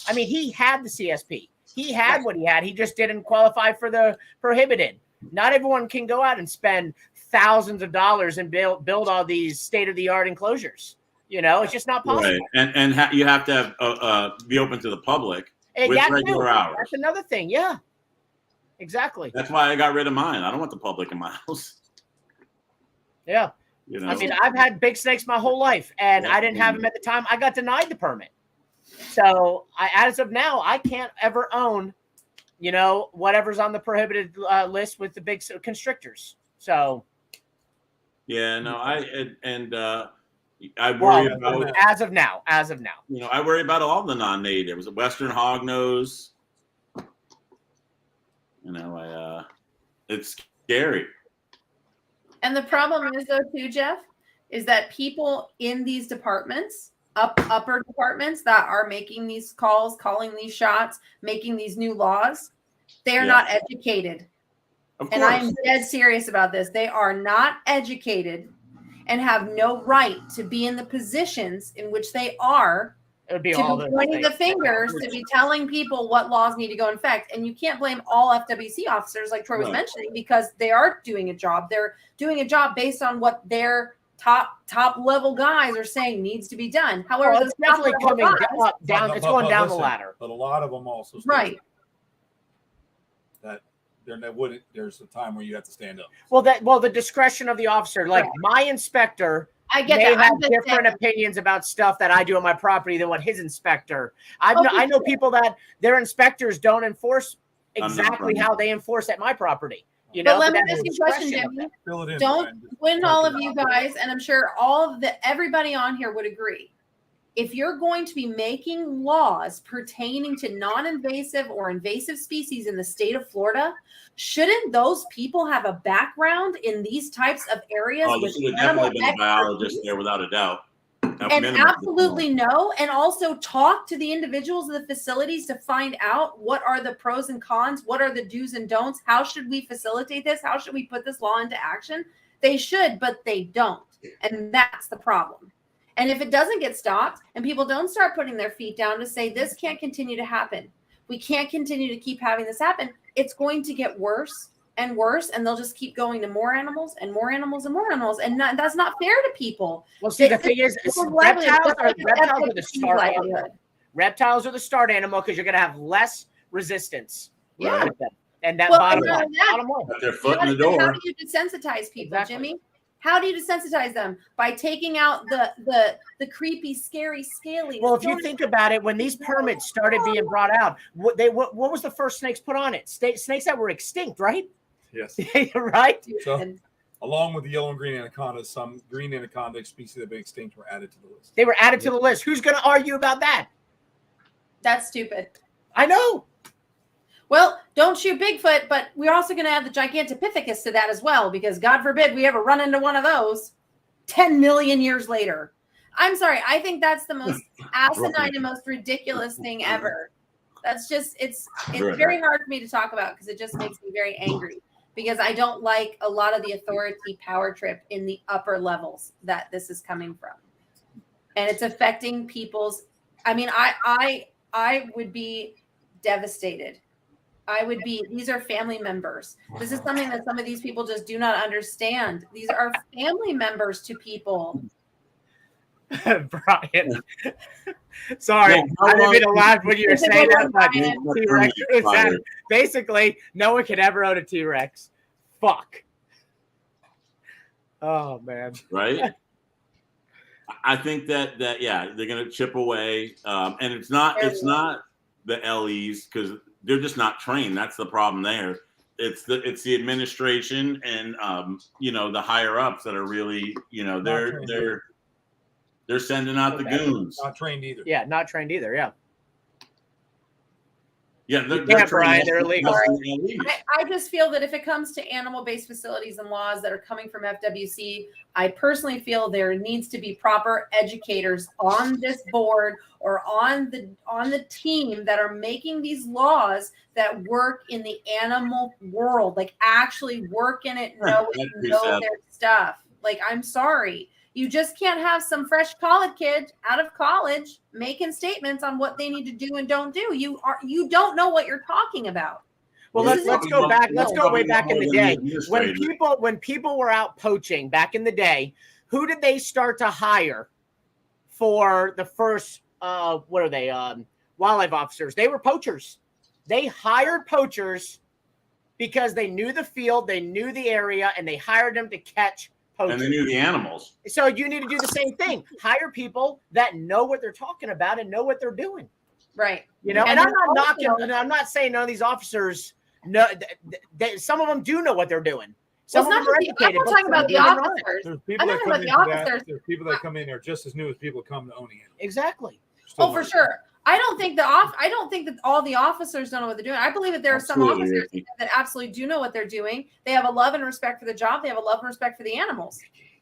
I mean, he had the CSP. He had what he had. He just didn't qualify for the prohibited. Not everyone can go out and spend thousands of dollars and build all these state-of-the-art enclosures. It's just not possible. Right. And you have to have be open to the public with regular hours. That's another thing. Yeah, exactly. That's why I got rid of mine. I don't want the public in my house. Yeah. I mean, I've had big snakes my whole life, and I didn't have them at the time. I got denied the permit. So as of now, I can't ever own, whatever's on the prohibited list with the big constrictors. So. Yeah, no, I worry about as of now. I worry about all the non-natives. A Western hognose. It's scary. And the problem is, though, too, Jeff, is that people in these departments, upper departments that are making these calls, calling these shots, making these new laws, they are not educated. And I'm dead serious about this. They are not educated and have no right to be in the positions in which they are. It would be to all be pointing the fingers, to be telling people what laws need to go in effect. And you can't blame all FWC officers, like Troy was mentioning, because they are doing a job. They're doing a job based on what their top level guys are saying needs to be done. However, it's definitely coming down. It's going down the ladder. But a lot of them also that there's a time where you have to stand up. Well, the discretion of the officer, like my inspector. I get they that. have different opinions about stuff that I do on my property than what his inspector. I know people that their inspectors don't enforce exactly how they enforce at my property. You know, but let me ask you a question, Jimmy. When all of you guys, and I'm sure everybody on here would agree, if you're going to be making laws pertaining to non-invasive or invasive species in the state of Florida, shouldn't those people have a background in these types of areas? Oh, you should have definitely been a biologist there without a doubt. And absolutely no. And also talk to the individuals of the facilities to find out what are the pros and cons, what are the do's and don'ts, how should we facilitate this, how should we put this law into action? They should, but they don't. And that's the problem. And if it doesn't get stopped and people don't start putting their feet down to say this can't continue to happen, we can't continue to keep having this happen, it's going to get worse and worse, and they'll just keep going to more animals and more animals and more animals, and that's not fair to people. Well, see, the thing is, reptiles are the start animal. Reptiles are the start animal because you're going to have less resistance. Yeah. And that bottom line. Put their foot in the door. How do you desensitize people, Jimmy? How do you desensitize them? By taking out the creepy, scary, scaly. Well, if you think about it, when these permits started being brought out, what was the first snakes put on it? Snakes that were extinct, right? Yes. Right? So, along with the yellow and green anacondas, some green anaconda species that have been extinct were added to the list. They were added to the list. Who's going to argue about that? That's stupid. I know. Well, don't shoot Bigfoot, but we're also going to add the Gigantopithecus to that as well, because God forbid we ever run into one of those 10 million years later. I'm sorry. I think that's the most asinine and most ridiculous thing ever. That's just, it's very hard for me to talk about because it just makes me very angry, because I don't like a lot of the authority power trip in the upper levels that this is coming from. And it's affecting people's, I mean, I would be devastated. These are family members. This is something that some of these people just do not understand. These are family members to people. Brian. Sorry, I didn't mean to laugh when you were saying that, but T-Rex, exactly. Basically, no one could ever own a T-Rex. Fuck. Oh, man. Right? I think that they're going to chip away. And it's not the LEs, because they're just not trained. That's the problem there. It's the administration and the higher ups that are really, they're sending out the goons. Not trained either. Yeah, not trained either. Yeah. Yeah, they're illegal. I just feel that if it comes to animal-based facilities and laws that are coming from FWC, I personally feel there needs to be proper educators on this board or on the team that are making these laws that work in the animal world, like actually work in it, know their stuff. Like, I'm sorry. You just can't have some fresh college kid out of college making statements on what they need to do and don't do. You don't know what you're talking about. Well, let's go back. Let's go way back in the day when people were out poaching back in the day. Who did they start to hire for the first? What are they? Wildlife officers. They were poachers. They hired poachers because they knew the field, they knew the area, and they hired them to catch. And they knew the animals. So you need to do the same thing. Hire people that know what they're talking about and know what they're doing. Right. And I'm not knocking. I'm not saying none of these officers know. Some of them do know what they're doing. Some of them are educated. I'm not talking about the officers. There's people that come in. There's people that come in are just as new as people come to owning it. Exactly. For sure. I don't think that all the officers don't know what they're doing. I believe that there are some Absolutely, officers Ricky. that absolutely do know what they're doing. They have a love and respect for the job. They have a love and respect for the animals.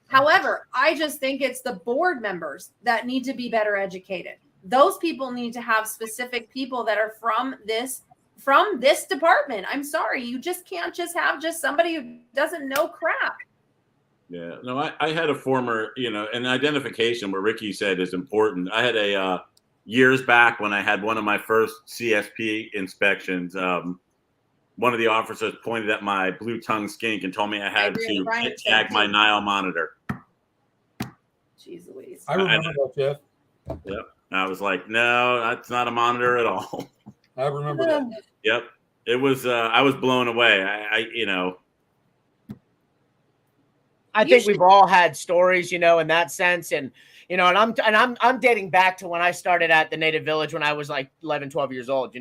However, I just think it's the board members that need to be better educated. Those people need to have specific people that are from this department. I'm sorry, you just can't just have somebody who doesn't know crap. Yeah, no, I had a former, an identification where Ricky said is important. I had a years back when I had one of my first CSP inspections. One of the officers pointed at my blue tongue skink and told me I had to tag my Nile monitor. Jeez Louise. I remember that, Jeff. Yep. I was like, no, that's not a monitor at all. I remember that. Yep. It was. I was blown away. I think we've all had stories, in that sense. And, and I'm dating back to when I started at the Native Village when I was like 11, 12 years old.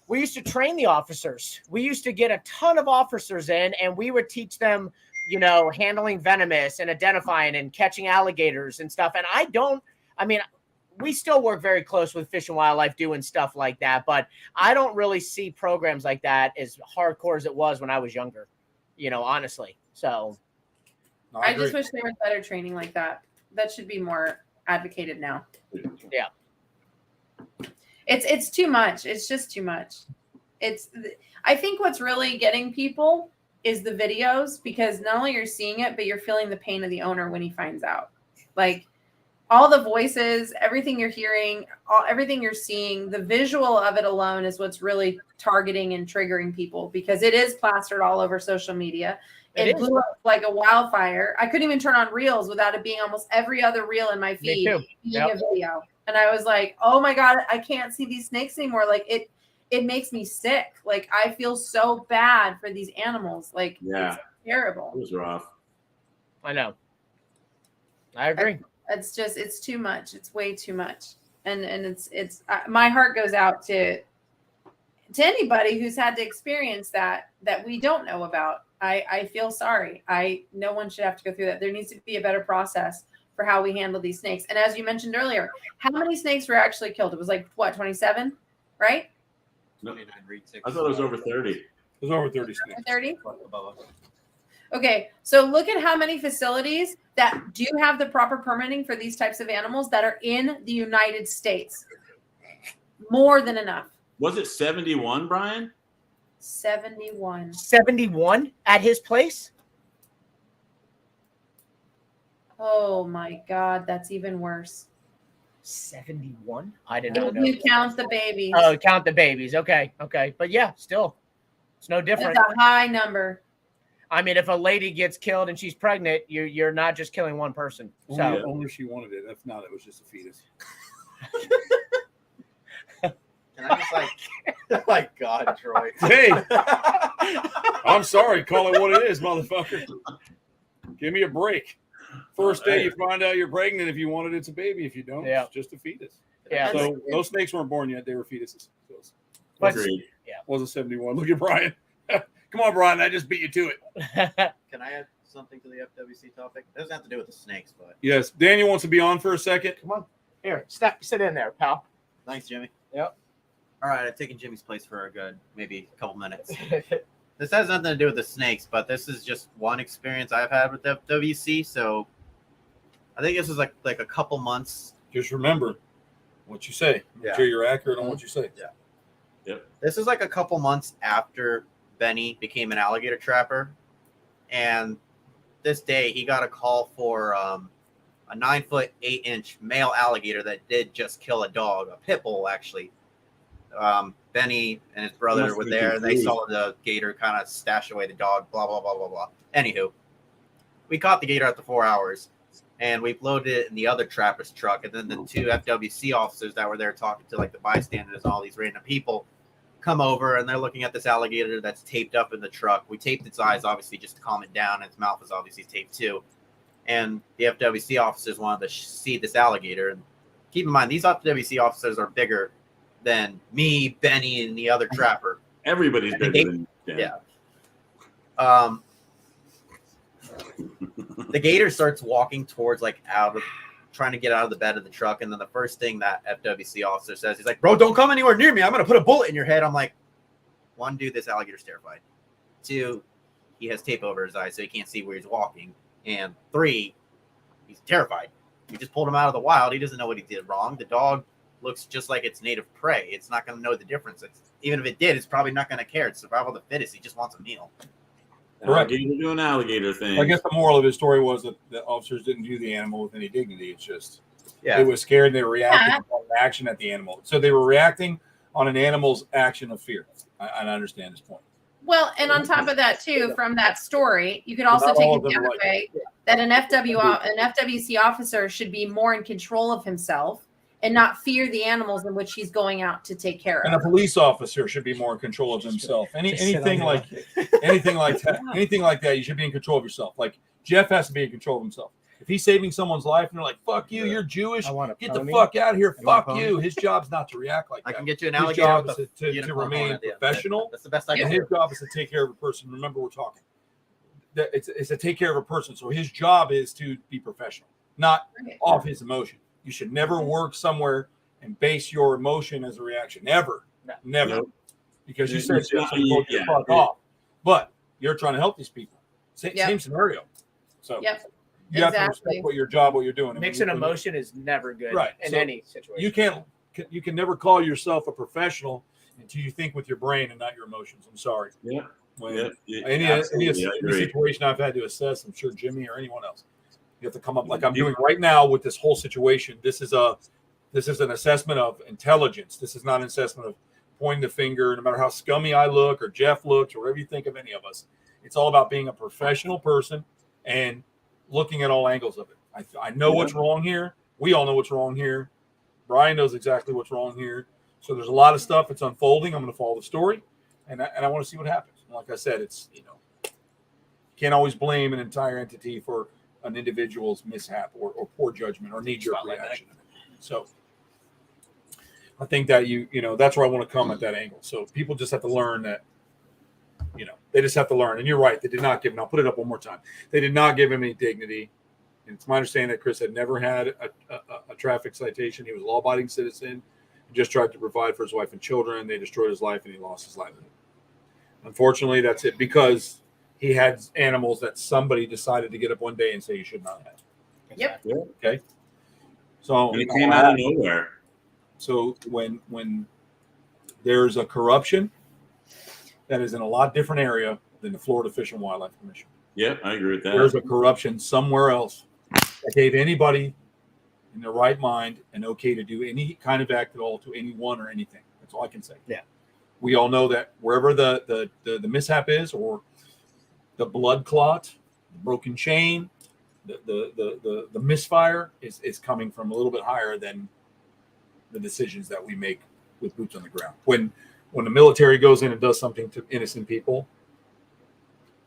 We used to train the officers. We used to get a ton of officers in, and we would teach them, handling venomous and identifying and catching alligators and stuff. And we still work very close with Fish and Wildlife doing stuff like that, but I don't really see programs like that as hardcore as it was when I was younger, honestly. So I just wish there was better training like that. That should be more advocated now. Yeah. It's too much. It's just too much. I think what's really getting people is the videos, because not only you're seeing it, but you're feeling the pain of the owner when he finds out. Like all the voices, everything you're hearing, everything you're seeing, the visual of it alone is what's really targeting and triggering people, because it is plastered all over social media. It blew up like a wildfire. I couldn't even turn on reels without it being almost every other reel in my feed being a video. And I was like, oh my God, I can't see these snakes anymore. Like it makes me sick. Like I feel so bad for these animals. Like it's terrible. It was rough. I know. I agree. It's too much. It's way too much. And it's my heart goes out to anybody who's had to experience that we don't know about. I feel sorry. No one should have to go through that. There needs to be a better process for how we handle these snakes. And as you mentioned earlier, how many snakes were actually killed? It was like, what, 27, right? No, I thought it was over 30. It was over 30 snakes. 30? Okay, so look at how many facilities that do have the proper permitting for these types of animals that are in the United States. More than enough. Was it 71, Brian? 71. 71 at his place? Oh my God, that's even worse. 71? I did not know. You count the babies. Oh, count the babies. Okay. But yeah, still, it's no different. It's a high number. I mean, if a lady gets killed and she's pregnant, you're not just killing one person. So only she wanted it. If not, it was just a fetus. And I'm just like, oh my God, Troy. Hey, I'm sorry. Call it what it is, motherfucker. Give me a break. First day you find out you're pregnant. If you want it, it's a baby. If you don't, it's just a fetus. Yeah. So those snakes weren't born yet. They were fetuses. But, wasn't 71. Look at Brian. Come on, Brian. I just beat you to it. Can I add something to the FWC topic? It doesn't have to do with the snakes, but yes. Daniel wants to be on for a second. Come on. Here, sit in there, pal. Thanks, Jimmy. Yep. All right, I've taken Jimmy's place for a good maybe a couple minutes. This has nothing to do with the snakes, but this is just one experience I've had with FWC. So I think this was like a couple months. Just remember what you say. Make sure you're accurate on what you say. Yeah. Yep. This is like a couple months after Benny became an alligator trapper. And this day he got a call for a 9-foot 8-inch male alligator that did just kill a dog, a pit bull actually. Benny and his brother were there, and they saw the gator kind of stash away the dog, blah, blah, blah, blah, blah. Anywho, we caught the gator after 4 hours, and we loaded it in the other trapper's truck, and then the two FWC officers that were there talking to like the bystanders and all these random people come over, and they're looking at this alligator that's taped up in the truck. We taped its eyes, obviously, just to calm it down, and its mouth is obviously taped too. And the FWC officers wanted to see this alligator. And keep in mind, these FWC officers are bigger than me, Benny, and the other trapper. Everybody's bigger than yeah. The gator starts walking towards like out of trying to get out of the bed of the truck, and then the first thing that FWC officer says, he's like, "Bro, don't come anywhere near me. I'm gonna put a bullet in your head." I'm like, one, dude, this alligator's terrified. Two, he has tape over his eyes so he can't see where he's walking. And three, he's terrified. We just pulled him out of the wild. He doesn't know what he did wrong. The dog looks just like its native prey. It's not going to know the difference. Even if it did, it's probably not going to care. It's survival of the fittest. He just wants a meal. Correct. Alligator do an alligator thing. I guess the moral of his story was that the officers didn't view the animal with any dignity. It's just Yeah. they were scared. They were reacting on an action at the animal. So they were reacting on an animal's action of fear. I understand this point. Well, and on top of that too, from that story, you could also Not take all it of them the are other like way that an FWC officer should be more in control of himself and not fear the animals in which he's going out to take care And a of. police officer should be more in control of himself. Anything like that, you should be in control of yourself. Like Jeff has to be in control of himself. If he's saving someone's life and they're like, "Fuck you, you're Jewish, I want a get the pony. fuck out of here, You want a fuck pony? you." His job's not to react like I that. can get you an His alligator job with is a to unicorn remain on it. Yeah, professional. That's the best I And can his do. job is to take care of a person. Remember, we're talking. It's to take care of a person. So his job is to be professional, not Okay. off his emotion. You should never work somewhere and base your emotion as a reaction. Never. Never. Nope. Because you It's said not- so you told you to fuck yeah. off. But you're trying to help these people. Same Yep. scenario. So Yep. you have to Exactly. respect what your job, what you're doing. Mixing And emotion is never good Right. in So any situation. you can never call yourself a professional until you think with your brain and not your emotions. I'm sorry. Yeah. When Yeah. any Absolutely, I agree. situation I've had to assess, I'm sure Jimmy or anyone else, you have to come up like I'm doing right now with this whole situation. This is an assessment of intelligence. This is not an assessment of pointing the finger, no matter how scummy I look or Jeff looks or whatever you think of any of us. It's all about being a professional person and looking at all angles of it. I know what's wrong here. We all know what's wrong here. Brian knows exactly what's wrong here. So there's a lot of stuff that's unfolding. I'm going to follow the story, and I want to see what happens. And like I said, it's you can't always blame an entire entity for an individual's mishap or poor judgment or knee-jerk reaction. So I think that that's where I want to come at that angle. So people just have to learn that, they just have to learn. And you're right, they did not give him. I'll put it up one more time. They did not give him any dignity. And it's my understanding that Chris had never had a traffic citation. He was a law-abiding citizen. He just tried to provide for his wife and children. They destroyed his life, and he lost his livelihood. Unfortunately, that's it, because he had animals that somebody decided to get up one day and say you should not have. Yep. Okay. So And it came out of nowhere. So when there's a corruption that is in a lot different area than the Florida Fish and Wildlife Commission, Yeah, I agree with that. there's a corruption somewhere else that gave anybody in their right mind an okay to do any kind of act at all to anyone or anything. That's all I can say. Yeah. We all know that wherever the mishap is, or the blood clot, the broken chain, the misfire is coming from a little bit higher than the decisions that we make with boots on the ground. When the military goes in and does something to innocent people,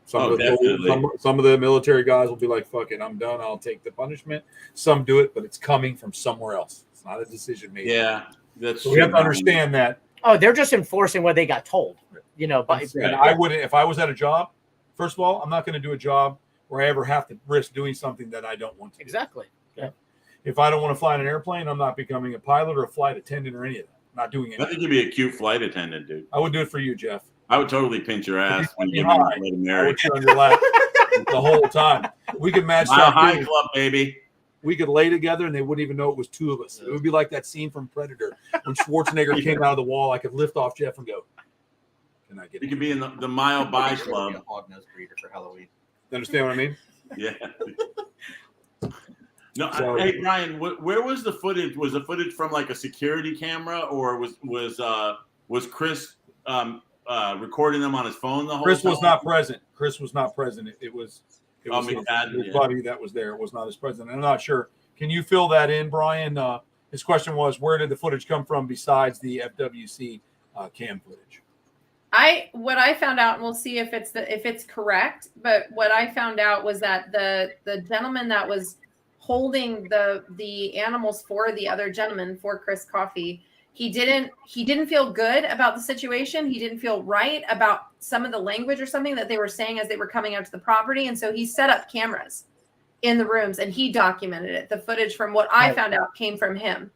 some of the military guys will be like, "Fuck it, I'm done. I'll take the punishment." Some do it, but it's coming from somewhere else. It's not a decision made. Yeah, that's. So we have to understand that. Oh, they're just enforcing what they got told. But And I wouldn't, if I was at a job. First of all, I'm not going to do a job where I ever have to risk doing something that I don't want to. exactly. If I don't want to fly in an airplane, I'm not becoming a pilot or a flight attendant or any of that. I'm not doing I it. think you'd be a cute flight attendant, dude. I would do it for you, Jeff. I would totally pinch your ass when you High. let him I marry. would sit on your lap the whole time. We could match Mile that. High Thing. Club, baby. We could lay together and they wouldn't even know it was two of us. It would be like that scene from Predator when Schwarzenegger came out of the wall. I could lift off Jeff and go, "Can I get You it?" could be in the Mile By Club. A hog-nosed breeder for Halloween. You understand what I mean? Yeah. No, So- hey Brian, where was the footage? Was the footage from like a security camera, or was Chris recording them on his phone the whole Chris time? was not present. Chris was not present. It was McFadden, his buddy that was there. It was not his president. I'm not sure. Can you fill that in, Brian? His question was, where did the footage come from besides the FWC cam footage? What I found out, and we'll see if it's correct, but what I found out was that the gentleman that was holding the animals for the other gentleman, for Chris Coffey, he didn't feel good about the situation. He didn't feel right about some of the language or something that they were saying as they were coming out to the property, and so he set up cameras in the rooms, and he documented it. The footage, from what I found out, came from him.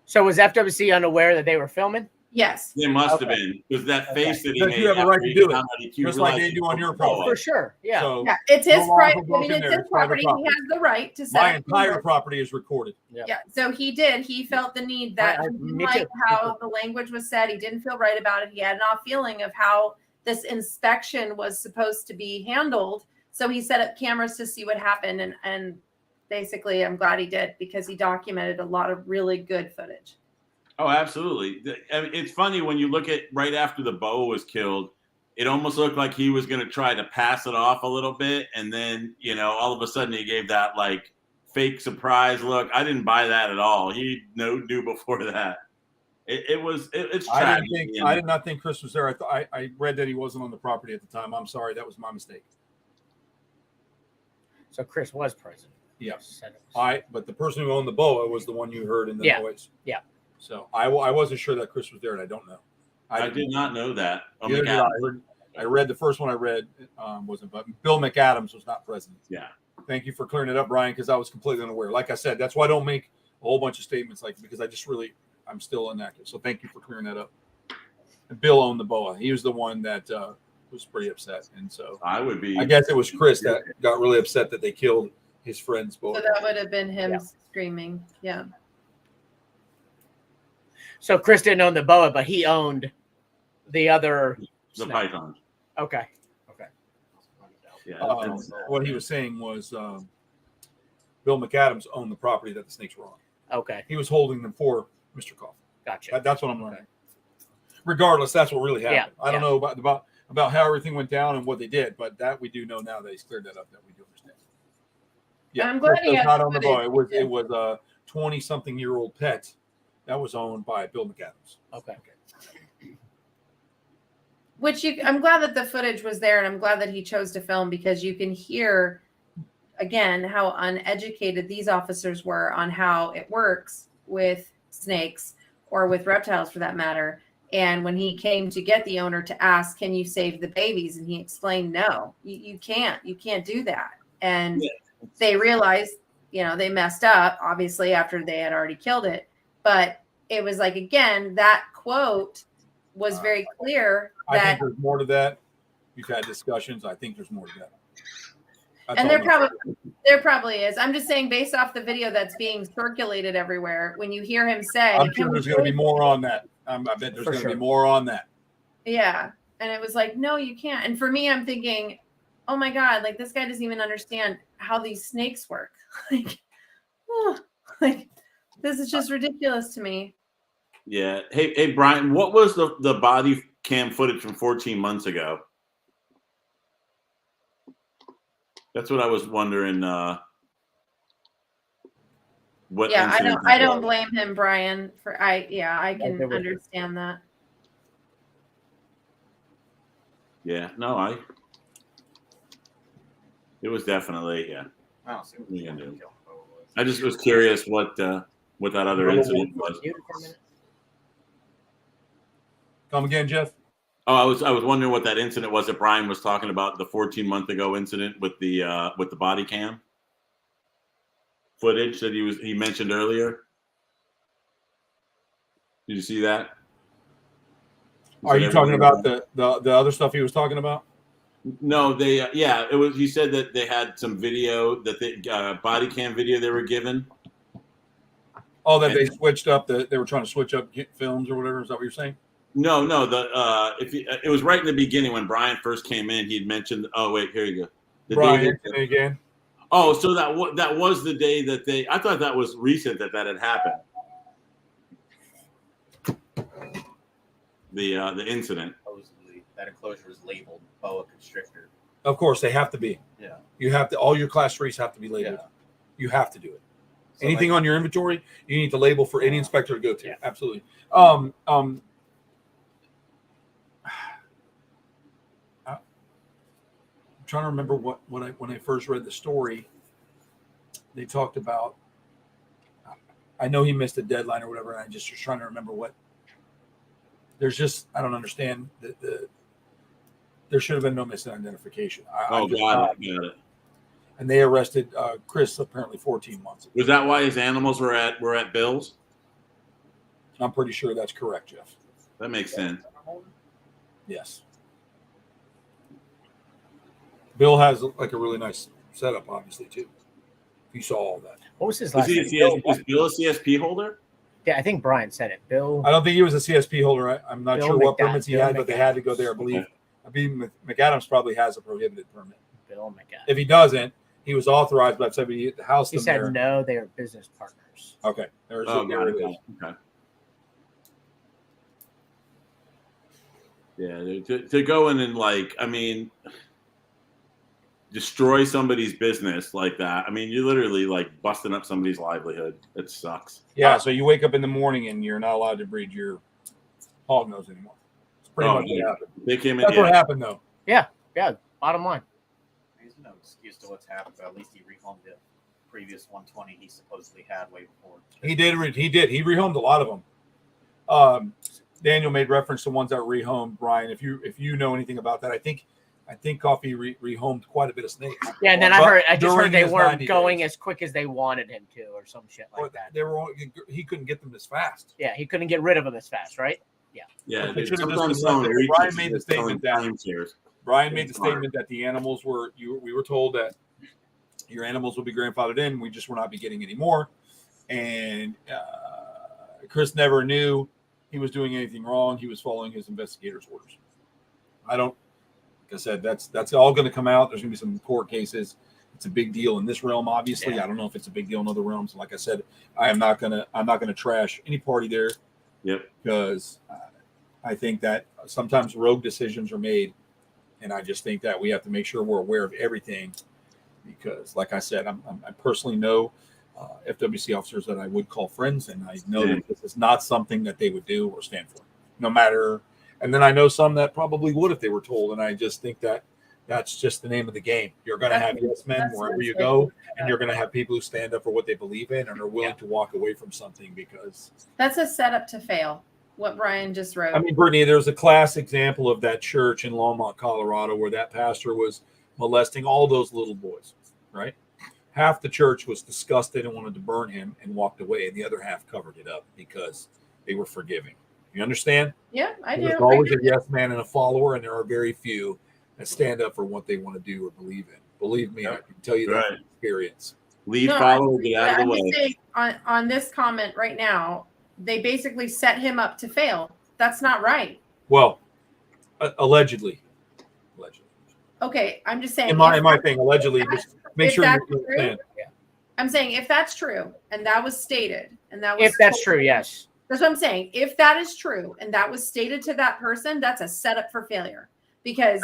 So was FWC unaware that they were filming? Yes. They must have been, because that face that he But made. you have a right to do it, You just like realize they do on your it's property. For sure. Yeah. So Yeah, it's his no laws private. are I broken mean, it's there. his It's private property. He has the right to set my up entire cameras. property is recorded. Yeah. So he did. He felt the need that he didn't like how the language was said. He didn't feel right about it. He had an off feeling of how this inspection was supposed to be handled. So he set up cameras to see what happened. And basically, I'm glad he did, because he documented a lot of really good footage. Oh, absolutely. I mean, it's funny when you look at right after the boa was killed, it almost looked like he was going to try to pass it off a little bit. And then, all of a sudden he gave that like fake surprise look. I didn't buy that at all. He knew before that. It's tragic. I did not think Chris was there. I read that he wasn't on the property at the time. I'm sorry. That was my mistake. So Chris was present. Yes. But the person who owned the boa was the one you heard in the noise. Yeah. So I wasn't sure that Chris was there, and I don't know. I did not know that. Neither did I read the first one I read wasn't, but Bill McAdams was not present. Yeah. Thank you for clearing it up, Brian, because I was completely unaware. Like I said, that's why I don't make a whole bunch of statements because I'm still inactive. So thank you for clearing that up. And Bill owned the boa. He was the one that was pretty upset, and so I guess it was Chris that got really upset that they killed his friend's boa. So that would have been him screaming. Yeah. So Chris didn't own the boa, but he owned the other python. Okay. Yeah. What he was saying was Bill McAdams owned the property that the snakes were on. Okay. He was holding them for Mr. Coughlin. Gotcha. That's what I'm learning. Regardless, that's what really happened. I don't know about how everything went down and what they did, but that we do know now that he's cleared that up. That we do understand. Yeah, I'm glad he had not on the boa. footage. It was a 20-something-year-old pet that was owned by Bill McAdams. Okay. I'm glad that the footage was there, and I'm glad that he chose to film, because you can hear again how uneducated these officers were on how it works with snakes, or with reptiles for that matter. And when he came to get the owner to ask, can you save the babies? And he explained, no, you can't do that. And they realized, they messed up, obviously, after they had already killed it. But it was like, again, that quote was very clear. I think there's more to that. You've had discussions. I think there's more to that. And there probably is. I'm just saying, based off the video that's being circulated everywhere, when you hear him say, I'm sure there's going to be more on that. I bet there's going to be more on that. Yeah. And it was like, no, you can't. And for me, I'm thinking, oh my God, like this guy doesn't even understand how these snakes work. Like this is just ridiculous to me. Yeah. Hey, Brian, what was the body cam footage from 14 months ago? That's what I was wondering. What? Yeah, I don't blame him, Brian. I can understand that. Yeah, no, it was definitely I just was curious what that other incident was. Come again, Jeff? Oh, I was wondering what that incident was that Brian was talking about, the 14-month ago incident with the body cam footage that he mentioned earlier. Did you see that? Are you talking about the other stuff he was talking about? No, they it was. He said that they had some video that they body cam video they were given. Oh, that they switched up. They were trying to switch up films or whatever. Is that what you're saying? No. It was right in the beginning when Brian first came in. He'd mentioned. Oh wait, here you go. Brian again. Oh, so that was the day that they. I thought that was recent that had happened. The incident. Supposedly, that enclosure was labeled boa constrictor. Of course, they have to be. Yeah. You have to. All your class 3s have to be labeled. Yeah. You have to do it. So anything on your inventory, you need to label for any inspector to go to. Yeah. Absolutely. I'm trying to remember when I first read the story, they talked about. I know he missed a deadline or whatever, and I just was trying to remember what. There's just I don't understand there should have been no misidentification. Got it. and they arrested Chris apparently 14 months. Was that why his animals were at Bill's? I'm pretty sure that's correct, Jeff. That makes sense. Yes. Bill has like a really nice setup, obviously, too. You saw all that. What was his Is last he name? is Bill a CSP holder? Yeah, I think Brian said it. Bill. I don't think he was a CSP holder. I'm not Bill sure what McDowell. permits he Bill had, but they had to go there. I believe McAdams probably has a prohibited permit. Bill McDowell. If he doesn't, he was authorized by somebody to house He them said there. no, they are business partners. Okay. There Oh, it is. okay. Yeah, to go in and destroy somebody's business like that. I mean, you're literally like busting up somebody's livelihood. It sucks. Yeah, so you wake up in the morning and you're not allowed to breed your hog nose anymore. It's pretty much what happened. They came in. That's what happened, though. Yeah, bottom line. There's no excuse to what's happened, but at least he rehomed the previous 120 he supposedly had way before. He did. He rehomed a lot of them. Daniel made reference to ones that were rehomed. Brian, if you know anything about that, I think Coffee rehomed quite a bit of snakes. Yeah, and then I just heard they his weren't 90 going days. as quick as they wanted him to, or some shit like that. He couldn't get them as fast. Yeah, he couldn't get rid of them as fast, right? Yeah, They should've sometimes just been left there. Brian reaches made the is statement selling that- timeshares. Brian made the Smart. statement that the animals we were told that your animals will be grandfathered in. We just will not be getting any more. And Chris never knew he was doing anything wrong. He was following his investigator's orders. Like I said, that's all going to come out. There's going to be some court cases. It's a big deal in this realm, obviously. Yeah. I don't know if it's a big deal in other realms. Like I said, I'm not gonna trash any party there. Yep. Because I think that sometimes rogue decisions are made, and I just think that we have to make sure we're aware of everything. Because, like I said, I personally know FWC officers that I would call friends, and I know that this is not something that they would do or stand for, no matter. And then I know some that probably would if they were told, and I just think that that's just the name of the game. You're going to have yes men wherever you go, and you're going to have people who stand up for what they believe in and are willing to walk away from something because That's a setup to fail. What Brian just wrote. I mean, Brittany, there's a class example of that church in Longmont, Colorado, where that pastor was molesting all those little boys, right? Half the church was disgusted and wanted to burn him and walked away, and the other half covered it up because they were forgiving. You understand? Yeah, I do. There's always a yes man and a follower, and there are very few that stand up for what they want to do or believe in. Believe me, I can tell you that from experience. Lead, No, follow, get out of I'm the just way. saying, on this comment right now, they basically set him up to fail. That's not right. Well, allegedly. Okay, I'm just saying. In my if thing, allegedly, just make if sure that's you understand. I'm saying if that's true and that was stated and that was If that's true, yes. That's what I'm saying. If that is true and that was stated to that person, that's a setup for failure because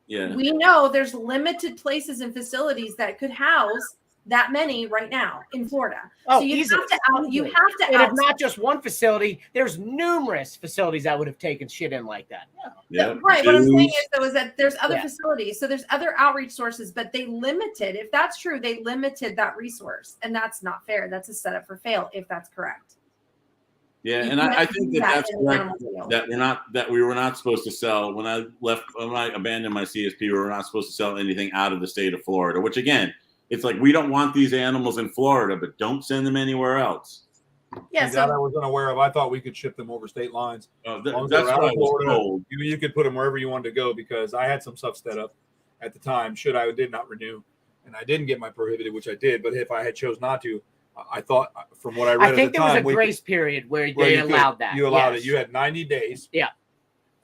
Yeah. we know there's limited places and facilities that could house that many right now in Florida. Oh, so you easily. you have to And if out- not just one facility, there's numerous facilities that would have taken shit in like that. Yeah. Right. What I'm saying Zoos. is though is that there's other Yeah. facilities. So there's other outreach sources, but they limited, if that's true, they limited that resource. And that's not fair. That's a setup for fail if that's correct. Yeah, You and I can't think do that's in the correct. animal field. That we were not supposed to sell when I abandoned my CSP. We were not supposed to sell anything out of the state of Florida. Which again, it's like we don't want these animals in Florida, but don't send them anywhere else. Yeah. That I So was unaware of. I thought we could ship them over state lines. That's As long what as I they're out of was Florida, told. You could put them wherever you wanted to go because I had some stuff set up at the time. Should I did not renew, and I didn't get my prohibited, which I did. But if I had chose not to, I thought from what I read I think at the there was time, a grace period where where they you could- allowed that. You allowed yes. it. You had 90 days. Yeah.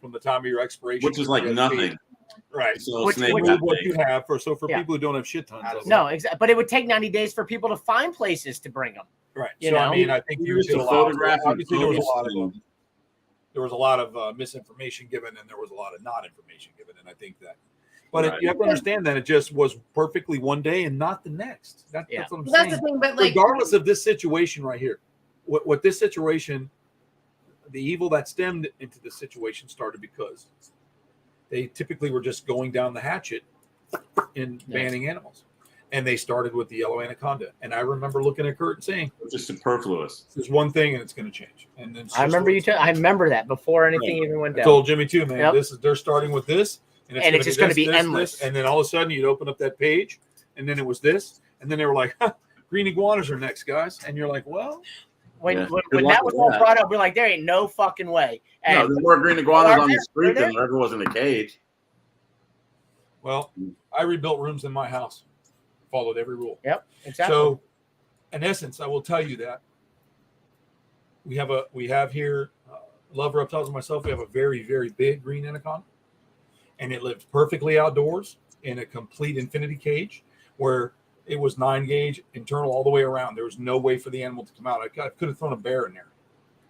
From the time of your expiration, Which is like nothing. Right. So Which- snake which- that What big. you have for Yeah. people who don't have shit tons of them. No, exactly. But it would take 90 days for people to find places to bring them. Right. You So know? I mean, I think you Just did a allow. photograph and Obviously, there was a post lot of misinformation given, and there was a lot of not information given, and I think that. But Right. you have to understand that it just was perfectly one day and not the next. Yeah. That's what I'm that's saying. the thing. But like, Regardless of this situation right here, what this situation, the evil that stemmed into this situation started because they typically were just going down the hatchet in banning animals. And they started with the yellow anaconda. And I remember looking at Kurt and saying, Just superfluous. there's one thing and it's going to change. And then I remember I remember that before anything even went I down. told Jimmy too, man. Yep. They're starting with this, And it's just gonna be endless. and then all of a sudden, you'd open up that page, and then it was this, and then they were like, huh, green iguanas are next, guys, and you're like, well, When Yeah. when, Good when luck that was with all that. brought up, we're like, there ain't no fucking way. No, And there were green iguanas Are on the there? street Are there? than there ever was in a cage. well, I rebuilt rooms in my house, followed every rule. yep, exactly. So, in essence, I will tell you that we have here, Love Reptiles and myself. We have a very, very big green anaconda, and it lived perfectly outdoors in a complete infinity cage where it was 9-gauge internal all the way around. There was no way for the animal to come out. I could have thrown a bear in there.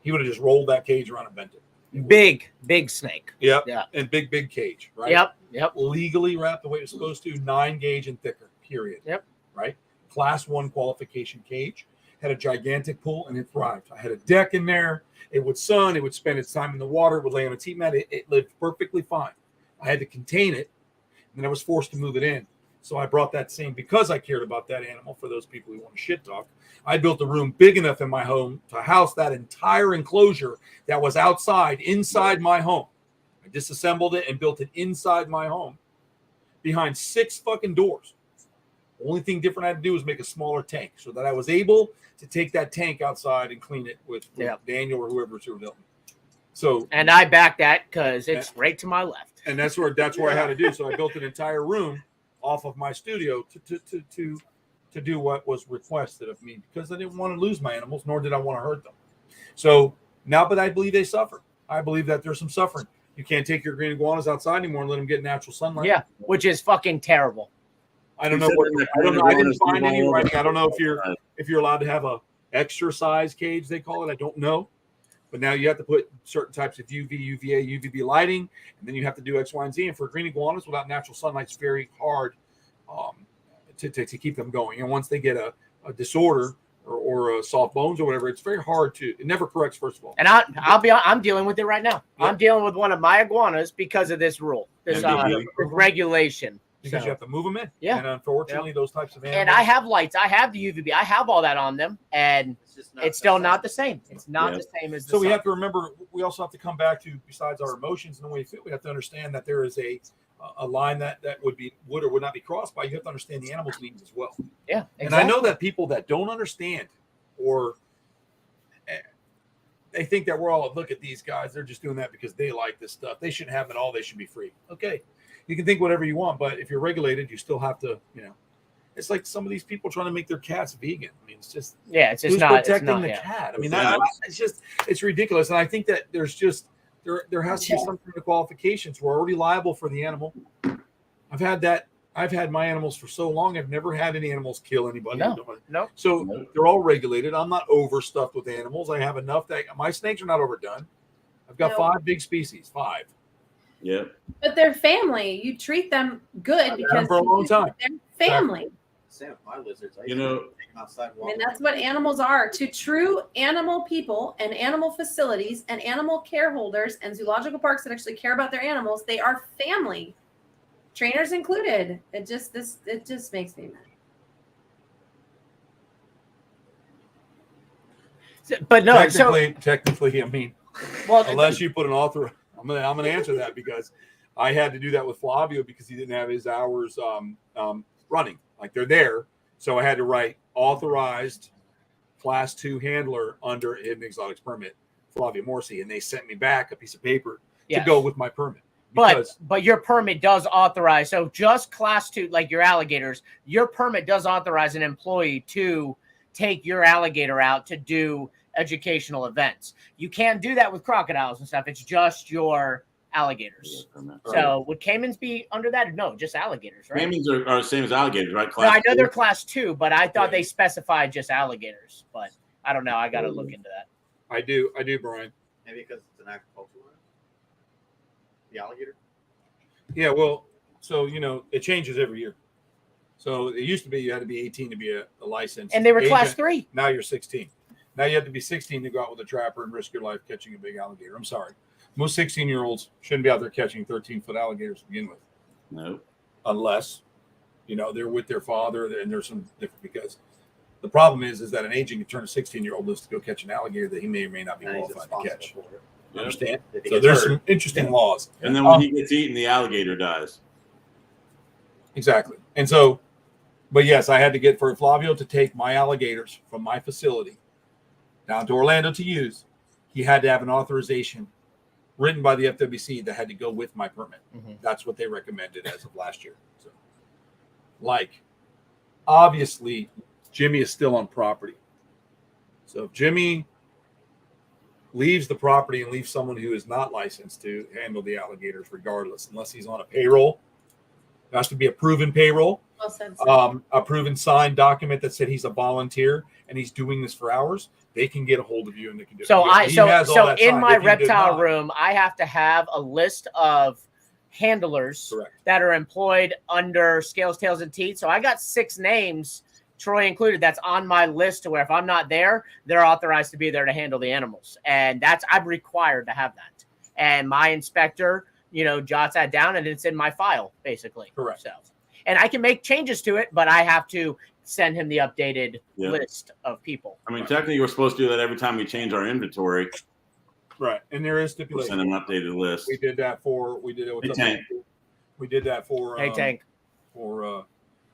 He would have just rolled that cage around and bent it. big snake. Yep. Yeah. And big cage, right? Yep. Legally wrapped the way it's supposed to, 9-gauge and thicker, period. Yep. Right? Class 1 qualification cage. Had a gigantic pool, and it thrived. I had a deck in there. It would sun. It would spend its time in the water. It would lay on a teat mat. It lived perfectly fine. I had to contain it, and then I was forced to move it in. So I brought that same, because I cared about that animal, for those people who want to shit talk, I built a room big enough in my home to house that entire enclosure that was inside my home. I disassembled it and built it inside my home behind 6 fucking doors. The only thing different I had to do was make a smaller tank so that I was able to take that tank outside and clean it with Daniel or whoever's here helping. So, And I back that because it's right to my left. and that's where I had to do. So I built an entire room off of my studio to do what was requested of me, because I didn't want to lose my animals, nor did I want to hurt them. So now, but I believe they suffer. I believe that there's some suffering. You can't take your green iguanas outside anymore and let them get natural sunlight. Yeah, which is fucking terrible. I don't know. I didn't find any writing. I don't know if you're allowed to have a exercise cage, they call it. I don't know. But now you have to put certain types of UV, UVA, UVB lighting, and then you have to do X, Y, and Z. And for green iguanas, without natural sunlight, it's very hard to keep them going. And once they get a disorder or soft bones or whatever, it's very hard to. It never corrects, first of all. And I'm dealing with it right now. Yeah. I'm dealing with one of my iguanas because of this rule, this regulation. Because you have to move them in. Yeah. And unfortunately, those types of animals. And I have lights. I have the UVB. I have all that on them. And it's still not the same. It's not the same as the So we sun. have to remember, we also have to come back to, besides our emotions and the way we feel, we have to understand that there is a line that would or would not be crossed by. You have to understand the animal's needs as well. Yeah. Exactly. And I know that people that don't understand, or they think that we're all, look at these guys, they're just doing that because they like this stuff. They shouldn't have it all. They should be free. Okay. You can think whatever you want, but if you're regulated, you still have to, it's like some of these people trying to make their cats vegan. I mean, it's just, it's who's not protecting the cat. I mean, it's ridiculous. And I think that there has to be some kind of qualifications. We're already liable for the animal. I've had my animals for so long. I've never had any animals kill anybody. No. So they're all regulated. I'm not overstuffed with animals. I have enough that my snakes are not overdone. I've got 5 big species, 5. Yeah. But they're family. You treat them good because for a long time. They're family. Same with my lizards. You know, outside I mean, that's what animals are to true animal people and animal facilities and animal care holders and zoological parks that actually care about their animals. They are family, trainers included. It just makes me mad. But no, technically, I mean, unless you put an author, I'm gonna answer that, because I had to do that with Flavio because he didn't have his hours running. Like, they're there, so I had to write authorized class 2 handler under hidden exotics permit, Flavio Morsi, and they sent me back a piece of paper to go with my permit. But your permit does authorize, so just class 2, like your alligators, your permit does authorize an employee to take your alligator out to do educational events. You can't do that with crocodiles and stuff. It's just your alligators. So would caimans be under that? No, just alligators, right? Caimans are the same as alligators, right? No, I know they're class 2, but I thought they specified just alligators. But I don't know. I got to look into that. I do, Brian. Maybe because it's an agricultural land. The alligator. Yeah, well, so it changes every year. So it used to be you had to be 18 to be a licensed, and they were class 3. Now you're 16. Now you have to be 16 to go out with a trapper and risk your life catching a big alligator. I'm sorry. Most 16-year-olds shouldn't be out there catching 13-foot alligators to begin with. No. Unless, they're with their father, and there's some different, because the problem is that an age you can turn a 16-year-old loose to go catch an alligator that he may or may not be qualified to catch. Yep. Understand? So there's some interesting laws. And then when he gets eaten, the alligator dies. Exactly. And so But yes, I had to get for Flavio to take my alligators from my facility down to Orlando to use. He had to have an authorization written by the FWC that had to go with my permit. Mm-hmm. That's what they recommended as of last year. So, like, obviously, Jimmy is still on property. So if Jimmy leaves the property and leaves someone who is not licensed to handle the alligators, regardless, unless he's on a payroll, it has to be a proven payroll. Well said, sir. A proven signed document that said he's a volunteer and he's doing this for hours, they can get a hold of you and they can do it. So So in my reptile room, I have to have a list of handlers Correct. that are employed under Scales, Tails, and Teeth. So I got 6 names, Troy included, that's on my list to where if I'm not there, they're authorized to be there to handle the animals. And I'm required to have that. And my inspector, jots that down and it's in my file, basically. Correct. So, and I can make changes to it, but I have to send him the updated list of people. I mean, technically, we're supposed to do that every time we change our inventory. Right. And there is We'll stipulation. send an updated list. We did that for Hey, Tank. for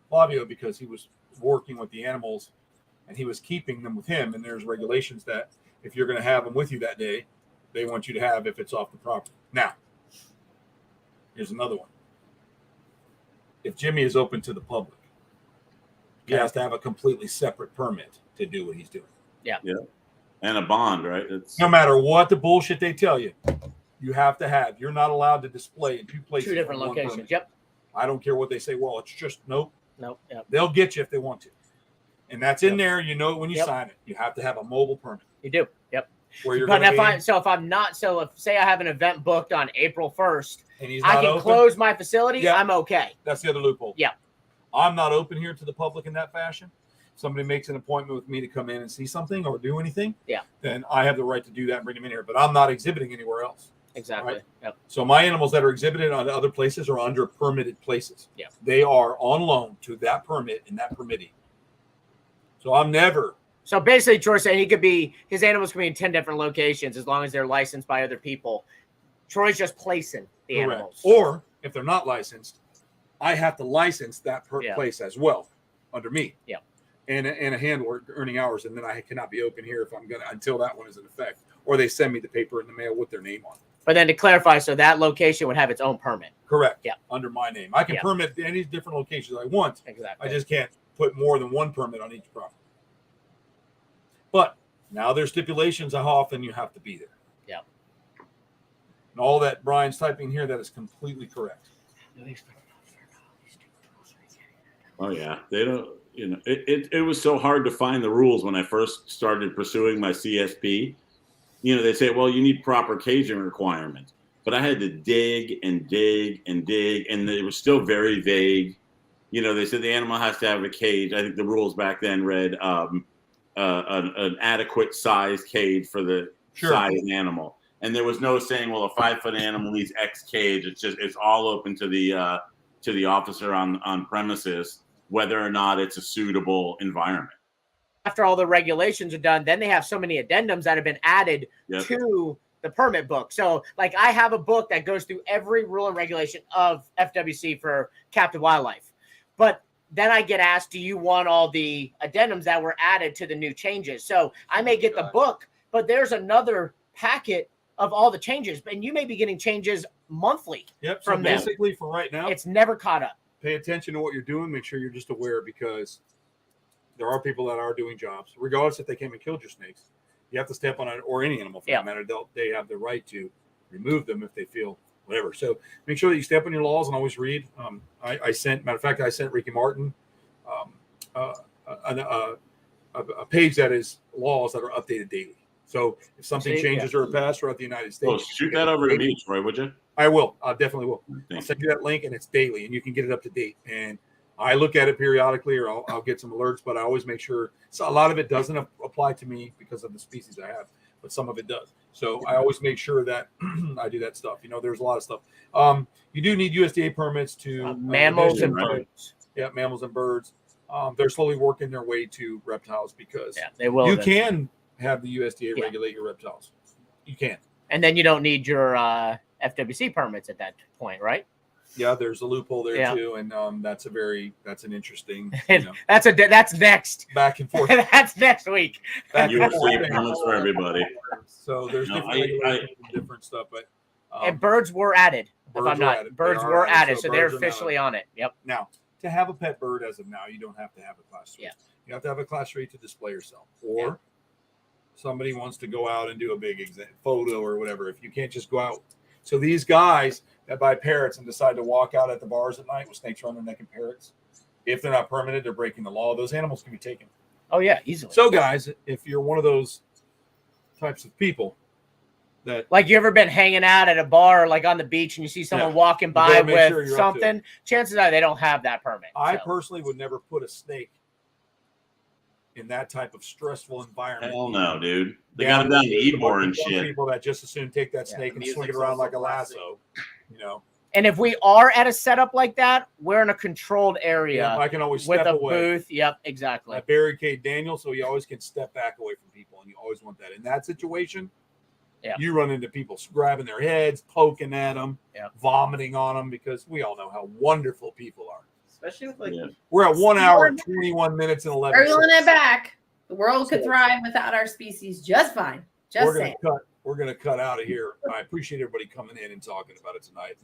Flavio because he was working with the animals and he was keeping them with him. And there's regulations that if you're going to have them with you that day, they want you to have if it's off the property. Now, here's another one. If Jimmy is open to the public, he has to have a completely separate permit to do what he's doing. Yeah. And a bond, right? No matter what the bullshit they tell you, you have to have. You're not allowed to display in 2 places. 2 different on one locations. permit. Yep. I don't care what they say. Well, it's just nope. Nope. Yep. They'll get you if they want to. And that's in there. You know it when you Yep. sign it. You have to have a mobile permit. You do. Yep. Where you're But going to if say I have an event booked on April 1st, and he's I not can open, close my facility. Yeah. I'm okay. That's the other loophole. Yeah. I'm not open here to the public in that fashion. Somebody makes an appointment with me to come in and see something or do anything. Yeah. Then I have the right to do that and bring them in here. But I'm not exhibiting anywhere else. Exactly. Right. Yep. So my animals that are exhibited on other places are under permitted places. Yeah. They are on loan to that permit and that permittee. So I'm never. So basically, Troy said his animals can be in 10 different locations as long as they're licensed by other people. Troy's just placing the Correct. animals. Or if they're not licensed, I have to license that place as well under me. Yeah. And a handler earning hours, and then I cannot be open here if I'm gonna until that one is in effect, or they send me the paper in the mail with their name on it. But then to clarify, so that location would have its own permit. Correct. Yeah. Under my name, I can permit any different locations I want. Exactly. I just can't put more than one permit on each property. But now there's stipulations how often you have to be there. Yeah. And all that Brian's typing here, that is completely correct. Oh yeah, they don't. It was so hard to find the rules when I first started pursuing my CSP. They say, well, you need proper caging requirements, but I had to dig and dig and dig, and it was still very vague. They said the animal has to have a cage. I think the rules back then read an adequate size cage for the size animal, and there was no saying, well, a 5-foot animal needs X cage. It's all open to the officer on premises, whether or not it's a suitable environment. After all the regulations are done, then they have so many addendums that have been added to the permit book. So like I have a book that goes through every rule and regulation of FWC for captive wildlife. But then I get asked, do you want all the addendums that were added to the new changes? So I may get the book, but there's another packet of all the changes, and you may be getting changes monthly. Yep. From so basically, for right now, it's never caught up. Pay attention to what you're doing. Make sure you're just aware, because there are people that are doing jobs, regardless if they came and killed your snakes. You have to step on it, or any animal for that matter. They have the right to remove them if they feel whatever. So make sure that you step on your laws and always read. I sent Ricky Martin a page that is laws that are updated daily. So if something changes or passed throughout the United States, well, shoot that over to me, Troy, would you? I will. I definitely will. Thank I'll send you that link, and it's daily, and you can get it up to date. And I look at it periodically, or I'll get some alerts, but I always make sure. So a lot of it doesn't apply to me because of the species I have, but some of it does. So I always make sure that I do that stuff. There's a lot of stuff. You do need USDA permits to mammals and birds. Yeah, mammals and birds. They're slowly working their way to reptiles because they will. You can have the USDA regulate your reptiles. You can. And then you don't need your FWC permits at that point, right? Yeah, there's a loophole there Yeah. too, and that's an interesting, you know, That's next. back and forth. That's next week. Back and UFC forth. promise for everybody. So there's No, different regulations and different stuff, but And birds were added. If I'm not, They birds are were added, so they're birds are now officially on it. Yep. now to have a pet bird as of now, you don't have to have a class 3. Yeah. You have to have a class 3 to display yourself, or somebody wants to go out and do a big photo or whatever. If you can't just go out, so these guys that buy parrots and decide to walk out at the bars at night with snakes around their neck and parrots, if they're not permitted, they're breaking the law. Those animals can be taken. Oh yeah, easily. So guys, if you're one of those types of people that Like you ever been hanging out at a bar, like on the beach, and you see someone walking by better make with sure you're up to something, chances are they don't have that permit. I so. personally would never put a snake in that type of stressful environment. Hell no, dude. They got it down to Ebor and Some shit. people that just as soon take that snake and swing it around like a lasso, you know. And if we are at a setup like that, we're in a controlled area I can always with step a away. booth. Yep, exactly. I barricade Daniel, so he always can step back away from people, and you always want that. In that situation, you run into people grabbing their heads, poking at them, vomiting on them, because we all know how wonderful people are. Especially with like We're at 1 hour, 21 minutes, and 11 Circling seconds. it back. The world could thrive without our species just fine. Just saying. We're gonna cut out of here. I appreciate everybody coming in and talking about it tonight.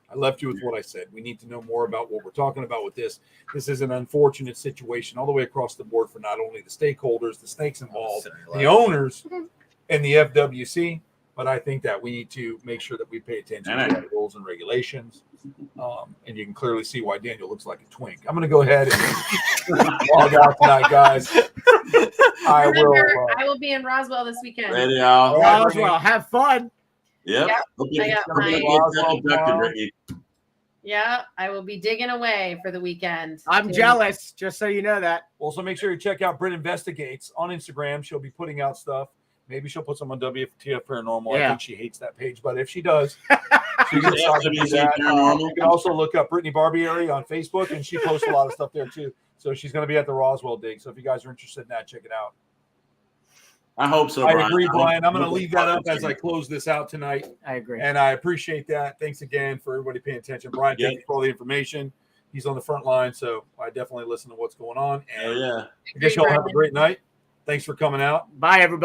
I left you with what I said. We need to know more about what we're talking about with this. This is an unfortunate situation all the way across the board for not only the stakeholders, the snakes involved, the owners, and the FWC. But I think that we need to make sure that we pay attention to the rules and regulations. And you can clearly see why Daniel looks like a twink. I'm going to go ahead and log out tonight, guys. I will be in Roswell this weekend. Ready, y'all. Roswell, have fun. Yep. Yeah, I will be digging away for the weekend. I'm jealous, just so you know that. Also, make sure you check out Brit Investigates on Instagram. She'll be putting out stuff. Maybe she'll put some on WTF Paranormal. I think she hates that page, but if she does, she can start to do that. You can also look up Brittany Barbieri on Facebook, and she posts a lot of stuff there too. So she's going to be at the Roswell dig. So if you guys are interested in that, check it out. I hope so, I Brian. agree, Brian. I'm going to leave that up as I close this out tonight. I agree. And I appreciate that. Thanks again for everybody paying attention. Brian, thank you for all the information. He's on the front line, so I definitely listen to what's going on. And I guess y'all have a great night. Thanks for coming out. Bye, everybody.